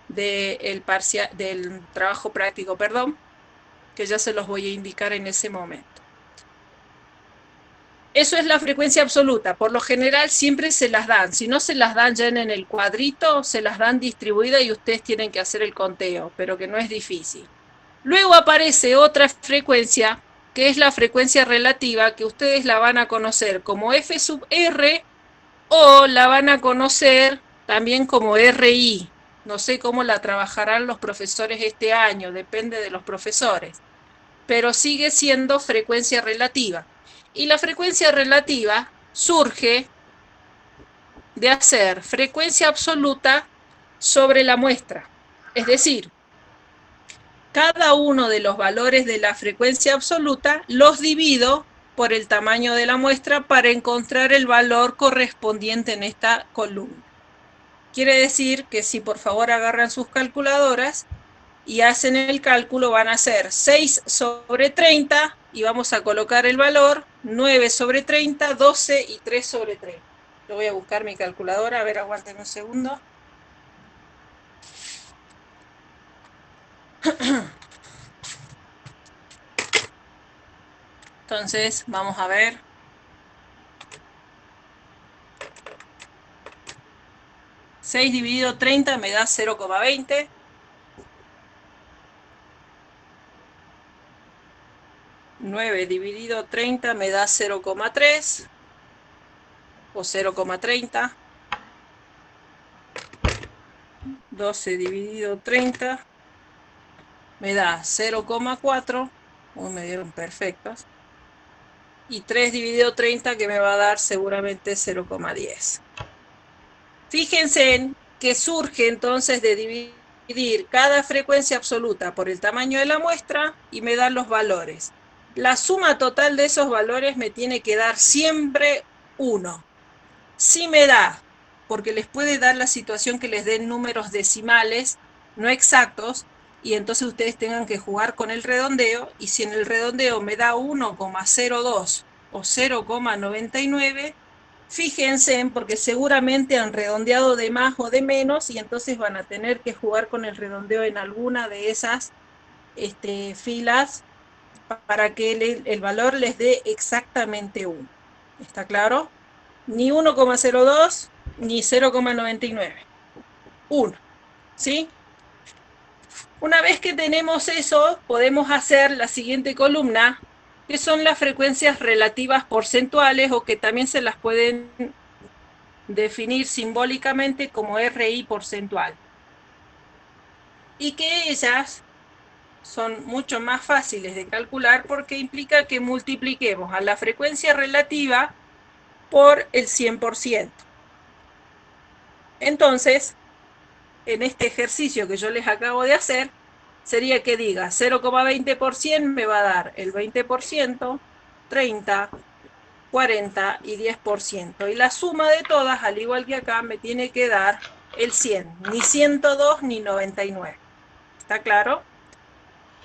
del trabajo práctico, que ya se los voy a indicar en ese momento. Eso es la frecuencia absoluta. Por lo general siempre se las dan. Si no se las dan ya en el cuadrito, se las dan distribuida y ustedes tienen que hacer el conteo, pero que no es difícil. Luego aparece otra frecuencia, que es la frecuencia relativa, que ustedes la van a conocer como F sub R o la van a conocer también como RI. No sé cómo la trabajarán los profesores este año, depende de los profesores, pero sigue siendo frecuencia relativa. Y la frecuencia relativa surge de hacer frecuencia absoluta sobre la muestra. Es decir, cada uno de los valores de la frecuencia absoluta los divido por el tamaño de la muestra para encontrar el valor correspondiente en esta columna. Quiere decir que si por favor agarran sus calculadoras y hacen el cálculo, van a ser 6 sobre 30 y vamos a colocar el valor 9 sobre 30, 12 y 3 sobre 30. Yo voy a buscar mi calculadora, a ver, aguanten un segundo. Entonces, vamos a ver. Seis dividido 30 me da 0,20. 9 dividido 30 me da 0,3 o 0,30. 12 dividido 30 me da 0,4. Me dieron perfectos. Y 3 dividido 30 que me va a dar seguramente 0,10. Fíjense en que surge entonces de dividir cada frecuencia absoluta por el tamaño de la muestra y me dan los valores. La suma total de esos valores me tiene que dar siempre 1. Si me da, porque les puede dar la situación que les den números decimales no exactos, y entonces ustedes tengan que jugar con el redondeo, y si en el redondeo me da 1,02 o 0,99, fíjense en, porque seguramente han redondeado de más o de menos, y entonces van a tener que jugar con el redondeo en alguna de esas filas para que el valor les dé exactamente 1. ¿Está claro? Ni 1,02 ni 0,99. 1. ¿Sí? Una vez que tenemos eso, podemos hacer la siguiente columna, que son las frecuencias relativas porcentuales o que también se las pueden definir simbólicamente como RI porcentual. Y que ellas son mucho más fáciles de calcular porque implica que multipliquemos a la frecuencia relativa por el 100%. Entonces, en este ejercicio que yo les acabo de hacer, sería que diga 0,20% me va a dar el 20%, 30, 40 y 10%. Y la suma de todas, al igual que acá, me tiene que dar el 100, ni 102 ni 99. ¿Está claro?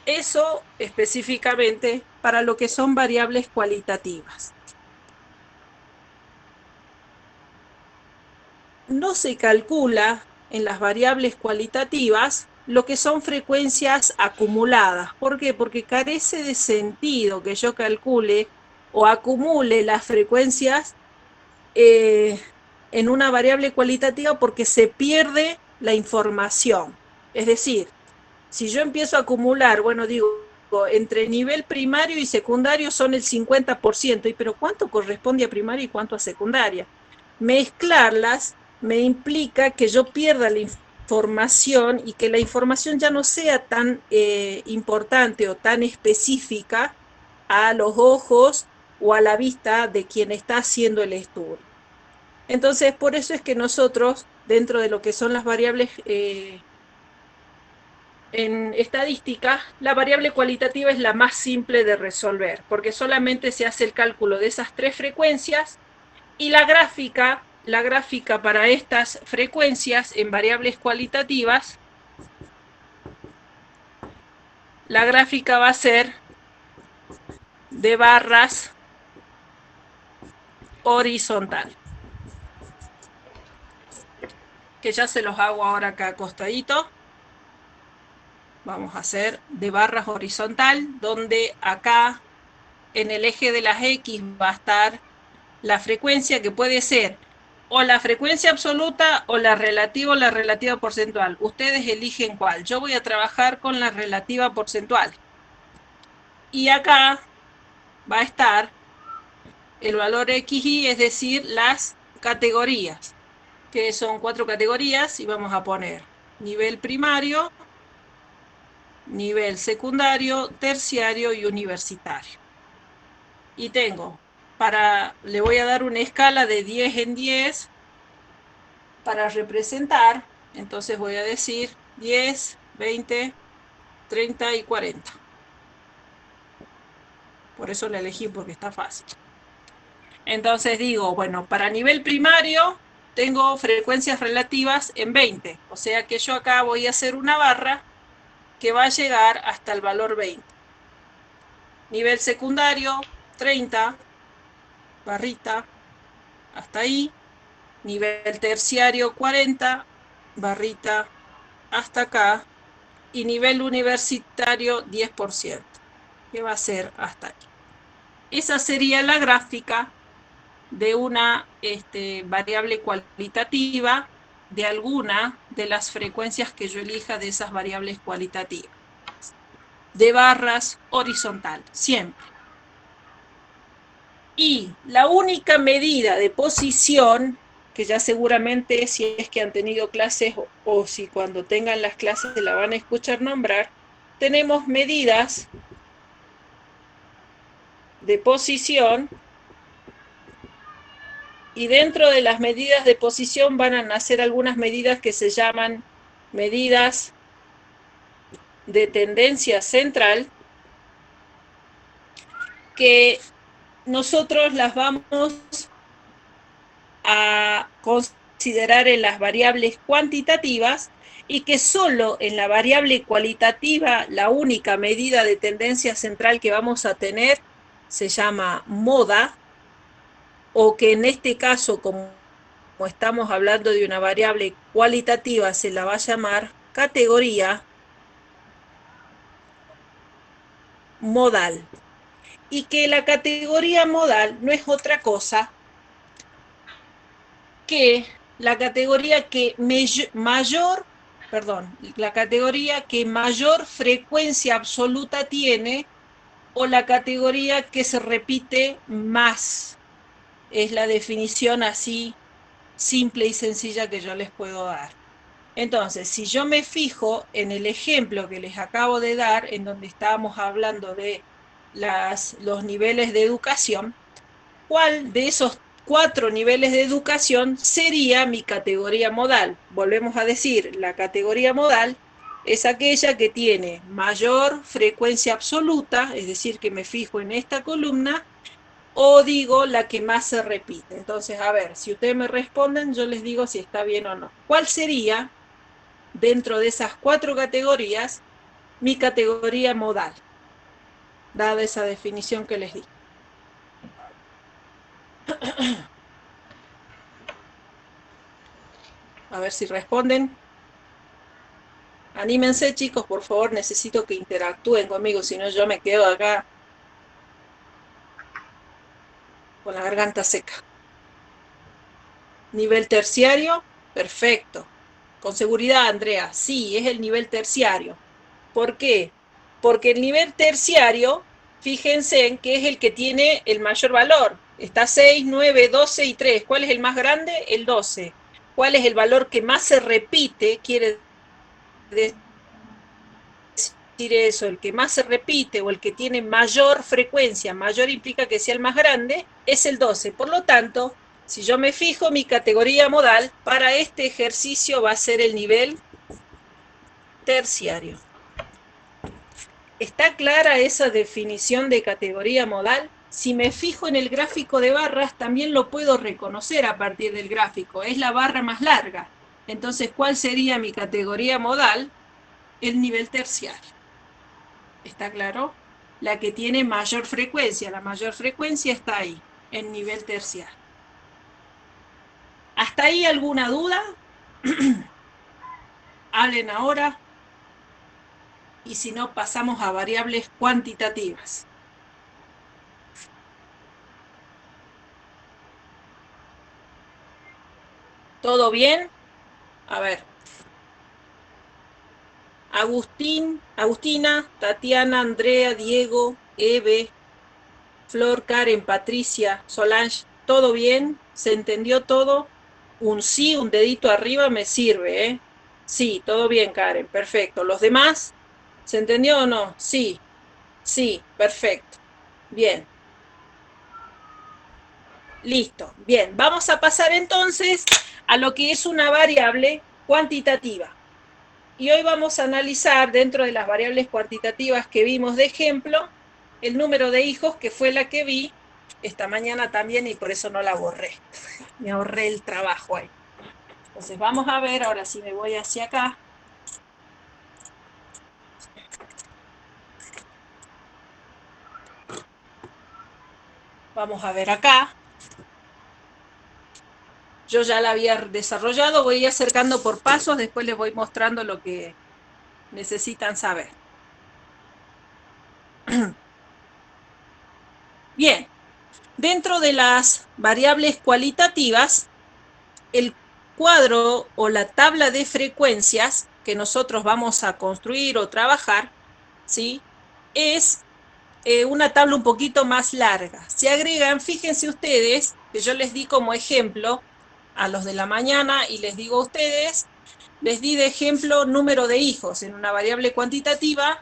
Eso específicamente para lo que son variables cualitativas. No se calcula en las variables cualitativas lo que son frecuencias acumuladas. ¿Por qué? Porque carece de sentido que yo calcule o acumule las frecuencias en una variable cualitativa porque se pierde la información. Es decir, si yo empiezo a acumular, bueno, digo, entre nivel primario y secundario son el 50%, pero ¿cuánto corresponde a primaria y cuánto a secundaria? Mezclarlas me implica que yo pierda la información y que la información ya no sea tan importante o tan específica a los ojos o a la vista de quien está haciendo el estudio. Entonces, por eso es que nosotros, dentro de lo que son las variables en estadística, la variable cualitativa es la más simple de resolver, porque solamente se hace el cálculo de esas 3 frecuencias y la gráfica para estas frecuencias en variables cualitativas, la gráfica va a ser de barras horizontal, que ya se los hago ahora acá acostadito. Vamos a hacer de barras horizontal, donde acá en el eje de las X va a estar la frecuencia, que puede ser o la frecuencia absoluta o la relativa porcentual. Ustedes eligen cuál. Yo voy a trabajar con la relativa porcentual. Y acá va a estar el valor XY, es decir, las categorías, que son 4 categorías, y vamos a poner nivel primario, nivel secundario, terciario y universitario. Y tengo, le voy a dar una escala de 10 en 10 para representar, entonces voy a decir 10, 20, 30 y 40. Por eso la elegí, porque está fácil. Entonces digo, bueno, para nivel primario tengo frecuencias relativas en 20, o sea que yo acá voy a hacer una barra que va a llegar hasta el valor 20. Nivel secundario, 30, barrita, hasta ahí. Nivel terciario, 40, barrita, hasta acá. Y nivel universitario, 10%, que va a ser hasta aquí. Esa sería la gráfica de una variable cualitativa de alguna de las frecuencias que yo elija de esas variables cualitativas. De barras horizontal, siempre. Y la única medida de posición, que ya seguramente si es que han tenido clases o si cuando tengan las clases se la van a escuchar nombrar, tenemos medidas de posición y dentro de las medidas de posición van a nacer algunas medidas que se llaman medidas de tendencia central, que nosotros las vamos a considerar en las variables cuantitativas y que solo en la variable cualitativa la única medida de tendencia central que vamos a tener se llama moda, o que en este caso, como estamos hablando de una variable cualitativa, se la va a llamar categoría, modal. Y que la categoría modal no es otra cosa que la categoría que mayor frecuencia absoluta tiene o la categoría que se repite más. Es la definición así simple y sencilla que yo les puedo dar. Entonces, si yo me fijo en el ejemplo que les acabo de dar, en donde estábamos hablando de los niveles de educación, ¿cuál de esos 4 niveles de educación sería mi categoría modal? Volvemos a decir, la categoría modal es aquella que tiene mayor frecuencia absoluta, es decir, que me fijo en esta columna, o digo la que más se repite. Entonces, a ver, si ustedes me responden, yo les digo si está bien o no. ¿Cuál sería, dentro de esas 4 categorías, mi categoría modal? Dada esa definición que les di. A ver si responden. Anímense, chicos, por favor, necesito que interactúen conmigo, si no yo me quedo acá con la garganta seca. Nivel terciario, perfecto. Con seguridad, Andrea, sí, es el nivel terciario. ¿Por qué? Porque el nivel terciario, fíjense en que es el que tiene el mayor valor. Está 6, 9, 12 y 3. ¿Cuál es el más grande? El 12. ¿Cuál es el valor que más se repite? Quiere decir eso, el que más se repite o el que tiene mayor frecuencia, mayor implica que sea el más grande, es el 12. Por lo tanto, si yo me fijo, mi categoría modal para este ejercicio va a ser el nivel terciario. ¿Está clara esa definición de categoría modal? Si me fijo en el gráfico de barras, también lo puedo reconocer a partir del gráfico. Es la barra más larga. Entonces, ¿cuál sería mi categoría modal? El nivel terciario. ¿Está claro? La que tiene mayor frecuencia. La mayor frecuencia está ahí, en nivel terciario. ¿Hasta ahí alguna duda? Hablen ahora. Y si no, pasamos a variables cuantitativas. ¿Todo bien? A ver. Agustina, Tatiana, Andrea, Diego, Eve, Flor, Karen, Patricia, Solange, ¿todo bien? ¿Se entendió todo? Un sí, un dedito arriba me sirve, ¿eh? Sí, todo bien, Karen, perfecto. ¿Los demás? ¿Se entendió o no? Sí, sí, perfecto. Bien, listo. Bien, vamos a pasar entonces a lo que es una variable cuantitativa. Y hoy vamos a analizar, dentro de las variables cuantitativas que vimos de ejemplo, el número de hijos, que fue la que vi esta mañana también y por eso no la borré. Me ahorré el trabajo ahí. Entonces vamos a ver, ahora sí me voy hacia acá. Vamos a ver acá. Yo ya la había desarrollado, voy a ir acercando por pasos, después les voy mostrando lo que necesitan saber. Bien, dentro de las variables cualitativas, el cuadro o la tabla de frecuencias que nosotros vamos a construir o trabajar, ¿sí? Es una tabla un poquito más larga. Se agregan, fíjense ustedes, que yo les di como ejemplo a los de la mañana y les digo a ustedes, les di de ejemplo número de hijos en una variable cuantitativa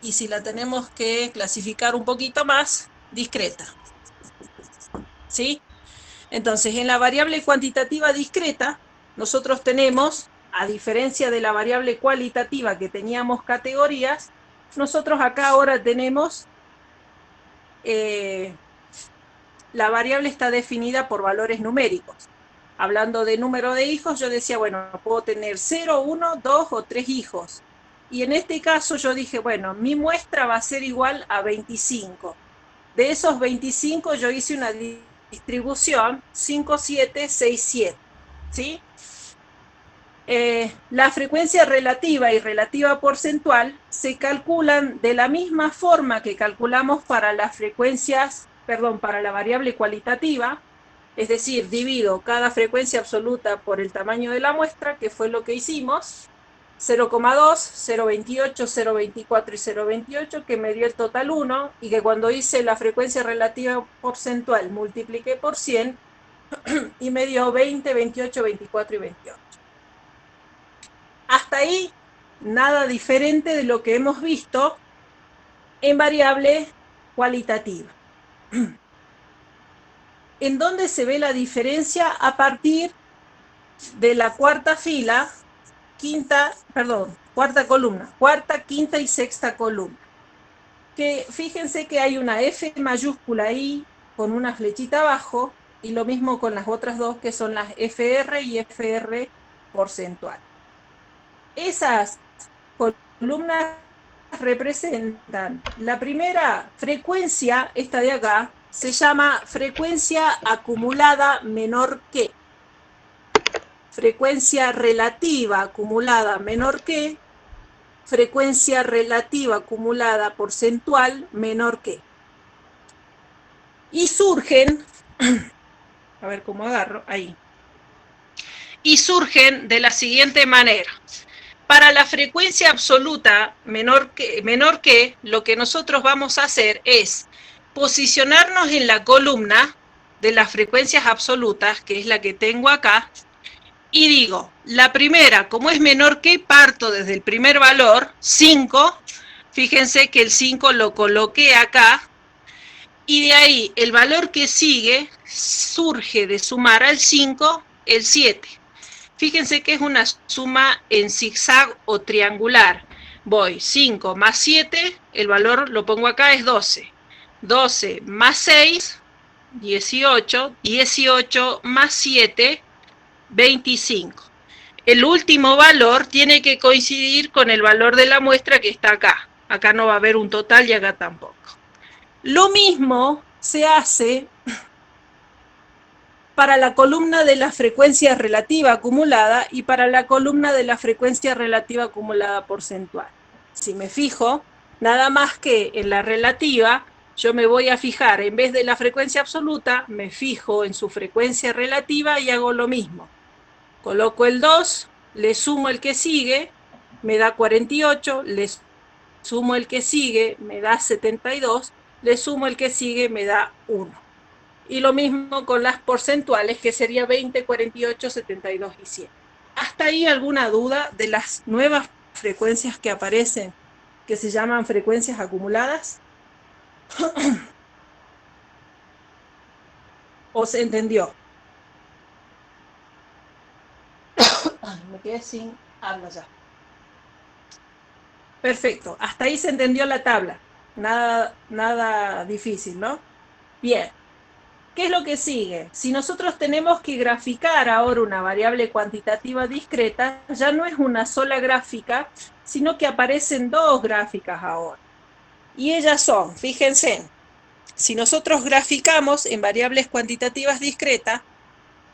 y si la tenemos que clasificar un poquito más, discreta. ¿Sí? Entonces, en la variable cuantitativa discreta, nosotros tenemos, a diferencia de la variable cualitativa que teníamos categorías, nosotros acá ahora tenemos, la variable está definida por valores numéricos. Hablando de número de hijos, yo decía, bueno, puedo tener 0, 1, 2 o 3 hijos. Y en este caso yo dije, bueno, mi muestra va a ser igual a 25. De esos 25 yo hice una distribución 5, 7, 6, 7. ¿Sí? la frecuencia relativa y relativa porcentual se calculan de la misma forma que calculamos para las frecuencias, perdón, para la variable cualitativa, es decir, divido cada frecuencia absoluta por el tamaño de la muestra, que fue lo que hicimos, 0,2, 0,28, 0,24 y 0,28, que me dio el total 1, y que cuando hice la frecuencia relativa porcentual multipliqué por 100 y me dio 20, 28, 24 y 28. Hasta ahí, nada diferente de lo que hemos visto en variable cualitativa. ¿En dónde se ve la diferencia? A partir de la cuarta fila, cuarta columna, cuarta, quinta y sexta columna. Que fíjense que hay una F mayúscula ahí con una flechita abajo, y lo mismo con las otras dos que son las FR y FR porcentual. Esas columnas representan la primera frecuencia, esta de acá, se llama frecuencia acumulada menor que. Frecuencia relativa acumulada menor que. Frecuencia relativa acumulada porcentual menor que. Y surgen, a ver cómo agarro, ahí. Y surgen de la siguiente manera. Para la frecuencia absoluta menor que, lo que nosotros vamos a hacer es posicionarnos en la columna de las frecuencias absolutas, que es la que tengo acá, y digo, la primera, como es menor que, parto desde el primer valor, 5, fíjense que el 5 lo coloqué acá, y de ahí el valor que sigue surge de sumar al 5 el 7. Fíjense que es una suma en zigzag o triangular. Voy 5 más 7, el valor lo pongo acá, es 12. 12 más 6, 18. 18 más 7, 25. El último valor tiene que coincidir con el valor de la muestra que está acá. Acá no va a haber un total y acá tampoco. Lo mismo se hace para la columna de la frecuencia relativa acumulada y para la columna de la frecuencia relativa acumulada porcentual. Si me fijo, nada más que en la relativa, yo me voy a fijar, en vez de la frecuencia absoluta, me fijo en su frecuencia relativa y hago lo mismo. Coloco el 2, le sumo el que sigue, me da 48, le sumo el que sigue, me da 72, le sumo el que sigue, me da 1. Y lo mismo con las porcentuales, que sería 20, 48, 72 y 100. ¿Hasta ahí alguna duda de las nuevas frecuencias que aparecen, que se llaman frecuencias acumuladas? ¿O se entendió? Me quedé sin habla ya. Perfecto, hasta ahí se entendió la tabla. Nada difícil, ¿no? Bien. ¿Qué es lo que sigue? Si nosotros tenemos que graficar ahora una variable cuantitativa discreta, ya no es una sola gráfica, sino que aparecen dos gráficas ahora. Y ellas son, fíjense, si nosotros graficamos en variables cuantitativas discretas,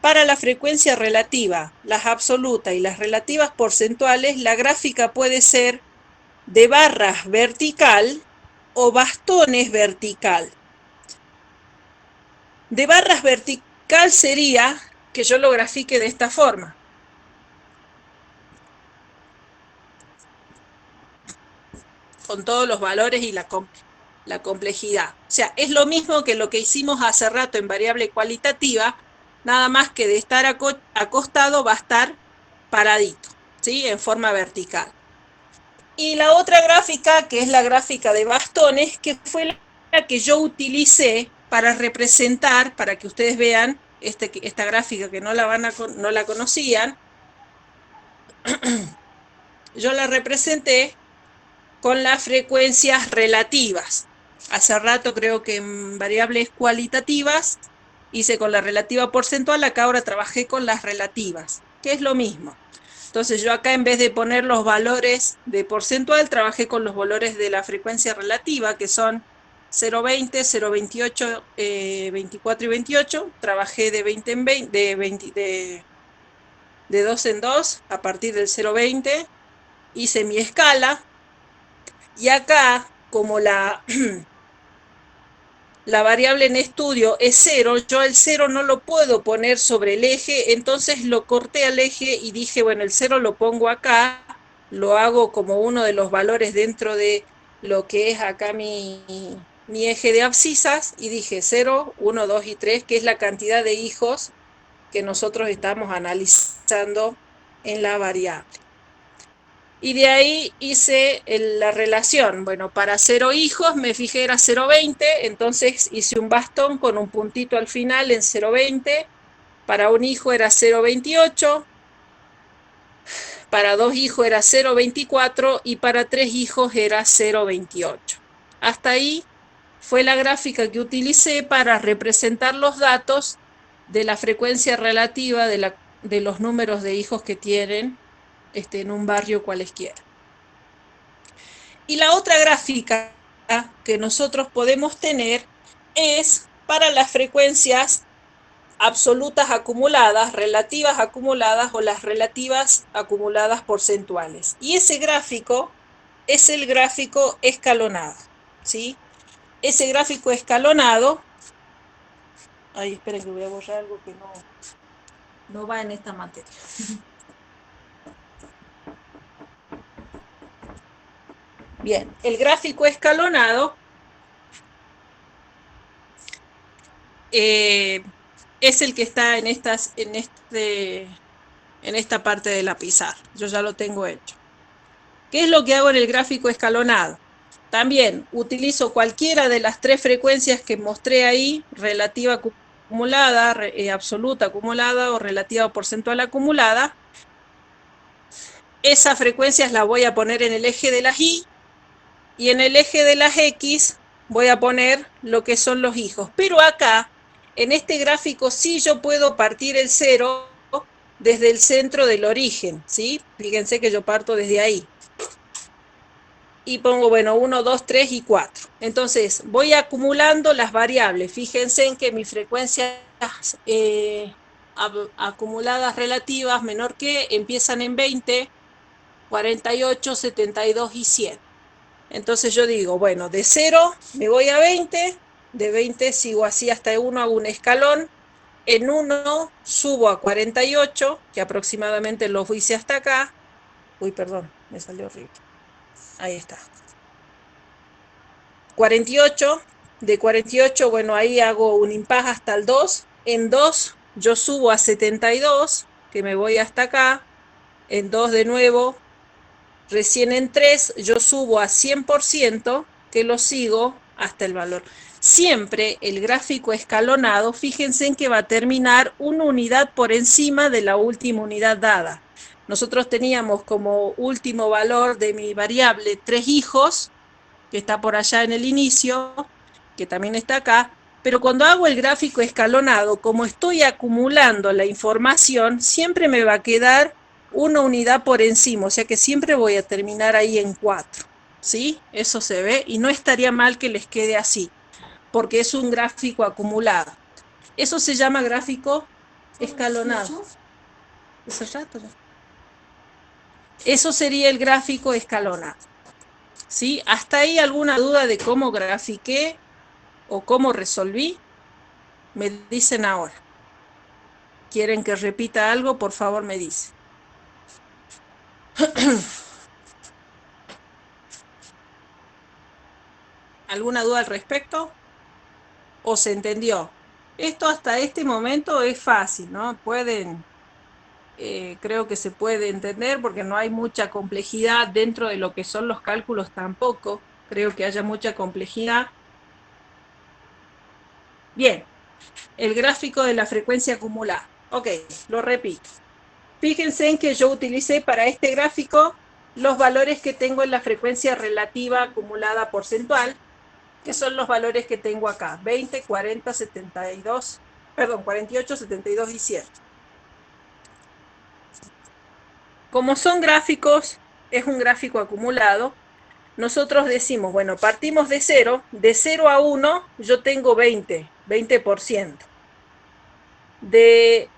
para la frecuencia relativa, las absolutas y las relativas porcentuales, la gráfica puede ser de barras vertical o bastones vertical. De barras vertical sería que yo lo grafique de esta forma. Con todos los valores y la complejidad. O sea, es lo mismo que lo que hicimos hace rato en variable cualitativa, nada más que de estar acostado va a estar paradito, ¿sí? En forma vertical. Y la otra gráfica, que es la gráfica de bastones, que fue la que yo utilicé para representar, para que ustedes vean esta gráfica que no la conocían, yo la representé con las frecuencias relativas. Hace rato creo que en variables cualitativas hice con la relativa porcentual, acá ahora trabajé con las relativas, que es lo mismo. Entonces yo acá en vez de poner los valores de porcentual, trabajé con los valores de la frecuencia relativa, que son 0,20, 0,28, 24 y 28. Trabajé de 20 en 20, de de 2 en 2 a partir del 0,20, hice mi escala, y acá, como la variable en estudio es 0, yo el 0 no lo puedo poner sobre el eje, entonces lo corté al eje y dije, bueno, el 0 lo pongo acá, lo hago como uno de los valores dentro de lo que es acá mi eje de abscisas, y dije 0, 1, 2 y 3, que es la cantidad de hijos que nosotros estamos analizando en la variable. Y de ahí hice la relación. Bueno, para 0 hijos me fijé era 0,20, entonces hice un bastón con un puntito al final en 0,20. Para un hijo era 0,28, para 2 hijos era 0,24 y para 3 hijos era 0,28. Hasta ahí fue la gráfica que utilicé para representar los datos de la frecuencia relativa de los números de hijos que tienen en un barrio cualesquiera. Y la otra gráfica que nosotros podemos tener es para las frecuencias absolutas acumuladas, relativas acumuladas o las relativas acumuladas porcentuales. Y ese gráfico es el gráfico escalonado, ¿sí? Ese gráfico escalonado, ay, esperen que voy a borrar algo que no va en esta materia. Bien, el gráfico escalonado es el que está en esta parte de la pizarra. Yo ya lo tengo hecho. ¿Qué es lo que hago en el gráfico escalonado? También utilizo cualquiera de las 3 frecuencias que mostré ahí, relativa acumulada, absoluta acumulada o relativa porcentual acumulada. Esas frecuencias las voy a poner en el eje de las Y, y en el eje de las X voy a poner lo que son los hijos. Pero acá, en este gráfico, sí yo puedo partir el 0 desde el centro del origen, ¿sí? Fíjense que yo parto desde ahí. Y pongo, bueno, 1, 2, 3 y 4. Entonces, voy acumulando las variables. Fíjense en que mis frecuencias acumuladas relativas menor que empiezan en 20, 48, 72 y 100. Entonces yo digo, bueno, de 0 me voy a 20, de 20 sigo así hasta 1, hago un escalón, en 1 subo a 48, que aproximadamente los hice hasta acá. Uy, perdón, me salió horrible. Ahí está. 48, de 48, bueno, ahí hago un impas hasta el 2. En 2 yo subo a 72, que me voy hasta acá. En 2 de nuevo. Recién en 3 yo subo a 100%, que lo sigo hasta el valor. Siempre el gráfico escalonado, fíjense en que va a terminar una unidad por encima de la última unidad dada. Nosotros teníamos como último valor de mi variable 3 hijos, que está por allá en el inicio, que también está acá, pero cuando hago el gráfico escalonado, como estoy acumulando la información, siempre me va a quedar una unidad por encima, o sea que siempre voy a terminar ahí en 4, ¿sí? Eso se ve, y no estaría mal que les quede así, porque es un gráfico acumulado. Eso se llama gráfico escalonado. ¿Hace rato ya? Eso sería el gráfico escalonado, ¿sí? ¿Hasta ahí alguna duda de cómo grafiqué o cómo resolví? Me dicen ahora. ¿Quieren que repita algo? Por favor, me dicen. ¿Alguna duda al respecto? ¿O se entendió? Esto hasta este momento es fácil, ¿no? Creo que se puede entender porque no hay mucha complejidad dentro de lo que son los cálculos tampoco. Creo que haya mucha complejidad. Bien, el gráfico de la frecuencia acumulada. Ok, lo repito. Fíjense en que yo utilicé para este gráfico los valores que tengo en la frecuencia relativa acumulada porcentual, que son los valores que tengo acá, 20, 40, 72, perdón, 48, 72 y 100. Como son gráficos, es un gráfico acumulado, nosotros decimos, bueno, partimos de 0 a 1 yo tengo 20%. De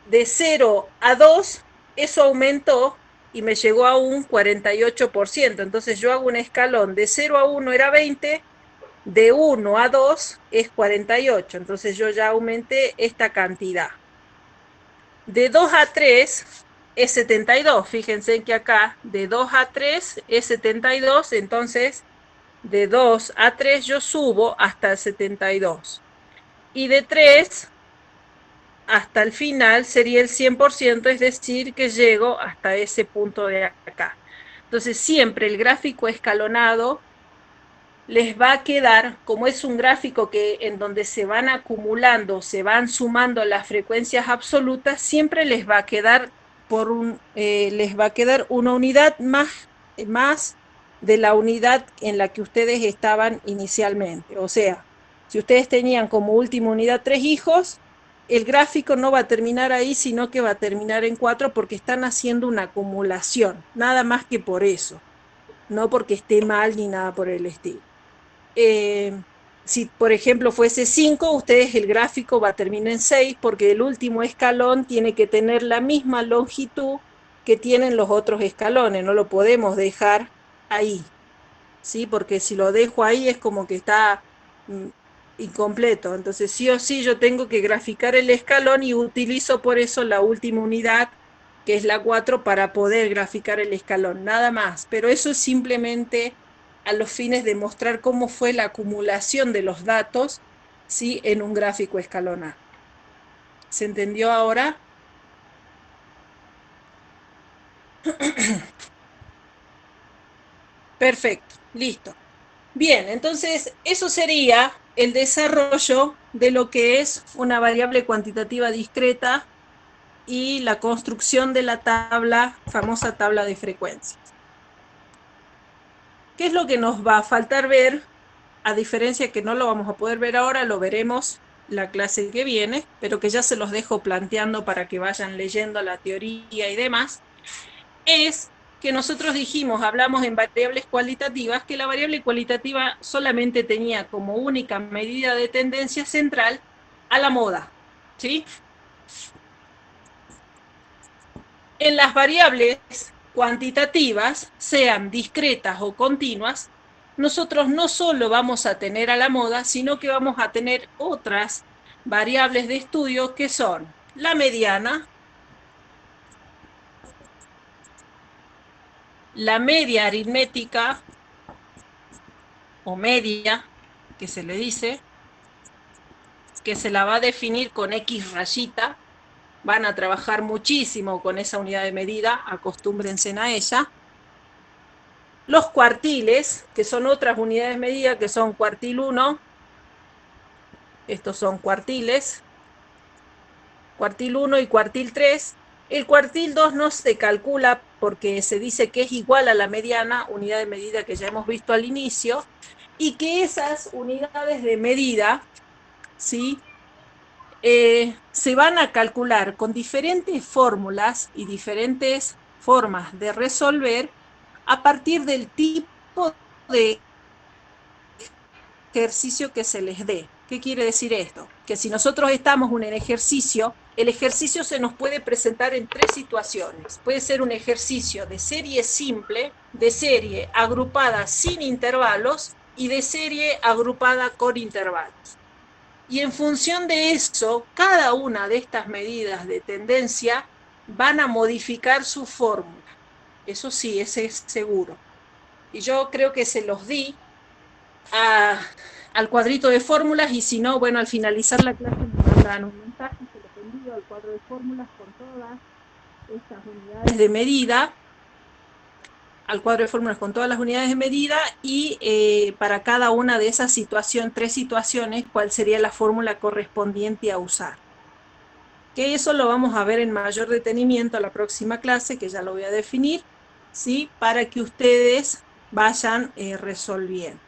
de 0 a 2, eso aumentó y me llegó a un 48%. Entonces yo hago un escalón, de 0 a 1 era 20, de 1 a 2 es 48. Entonces yo ya aumenté esta cantidad. De 2 a 3 es 72. Fíjense que acá de 2 a 3 es 72. Entonces de 2 a 3 yo subo hasta el 72. Y de 3 hasta el final sería el 100%, es decir, que llego hasta ese punto de acá. Entonces siempre el gráfico escalonado les va a quedar, como es un gráfico que en donde se van acumulando, se van sumando las frecuencias absolutas, siempre les va a quedar les va a quedar una unidad más de la unidad en la que ustedes estaban inicialmente. O sea, si ustedes tenían como última unidad 3 hijos, el gráfico no va a terminar ahí, sino que va a terminar en 4 porque están haciendo una acumulación, nada más que por eso, no porque esté mal ni nada por el estilo. Si por ejemplo fuese 5, ustedes el gráfico va a terminar en 6 porque el último escalón tiene que tener la misma longitud que tienen los otros escalones, no lo podemos dejar ahí, ¿sí? Porque si lo dejo ahí es como que está incompleto, entonces sí o sí yo tengo que graficar el escalón y utilizo por eso la última unidad, que es la 4, para poder graficar el escalón, nada más, pero eso es simplemente a los fines de mostrar cómo fue la acumulación de los datos, ¿sí? En un gráfico escalonado. ¿Se entendió ahora? Perfecto, listo. Bien, entonces eso sería el desarrollo de lo que es una variable cuantitativa discreta y la construcción de la famosa tabla de frecuencias. ¿Qué es lo que nos va a faltar ver? A diferencia que no lo vamos a poder ver ahora, lo veremos la clase que viene, pero que ya se los dejo planteando para que vayan leyendo la teoría y demás, es que nosotros hablamos en variables cualitativas, que la variable cualitativa solamente tenía como única medida de tendencia central a la moda, ¿sí? En las variables cuantitativas, sean discretas o continuas, nosotros no solo vamos a tener a la moda, sino que vamos a tener otras variables de estudio que son la mediana, la media aritmética o media, que se le dice, que se la va a definir con X rayita. Van a trabajar muchísimo con esa unidad de medida, acostúmbrense a ella. Los cuartiles, que son otras unidades de medida, que son cuartil 1, estos son cuartiles, cuartil 1 y cuartil 3. El cuartil 2 no se calcula porque se dice que es igual a la mediana, unidad de medida que ya hemos visto al inicio, y que esas unidades de medida, ¿sí? Se van a calcular con diferentes fórmulas y diferentes formas de resolver a partir del tipo de ejercicio que se les dé. ¿Qué quiere decir esto? Que si nosotros estamos en un ejercicio, el ejercicio se nos puede presentar en 3 situaciones. Puede ser un ejercicio de serie simple, de serie agrupada sin intervalos y de serie agrupada con intervalos. Y en función de eso, cada una de estas medidas de tendencia van a modificar su fórmula. Eso sí, ese es seguro. Y yo creo que se los di al cuadrito de fórmulas, y si no, bueno, al finalizar la clase me mandan un mensaje, se los envío al cuadro de fórmulas con todas estas unidades de medida, al cuadro de fórmulas con todas las unidades de medida, y para cada una de esas situaciones, 3 situaciones, cuál sería la fórmula correspondiente a usar. Que eso lo vamos a ver en mayor detenimiento a la próxima clase, que ya lo voy a definir, ¿sí? Para que ustedes vayan resolviendo.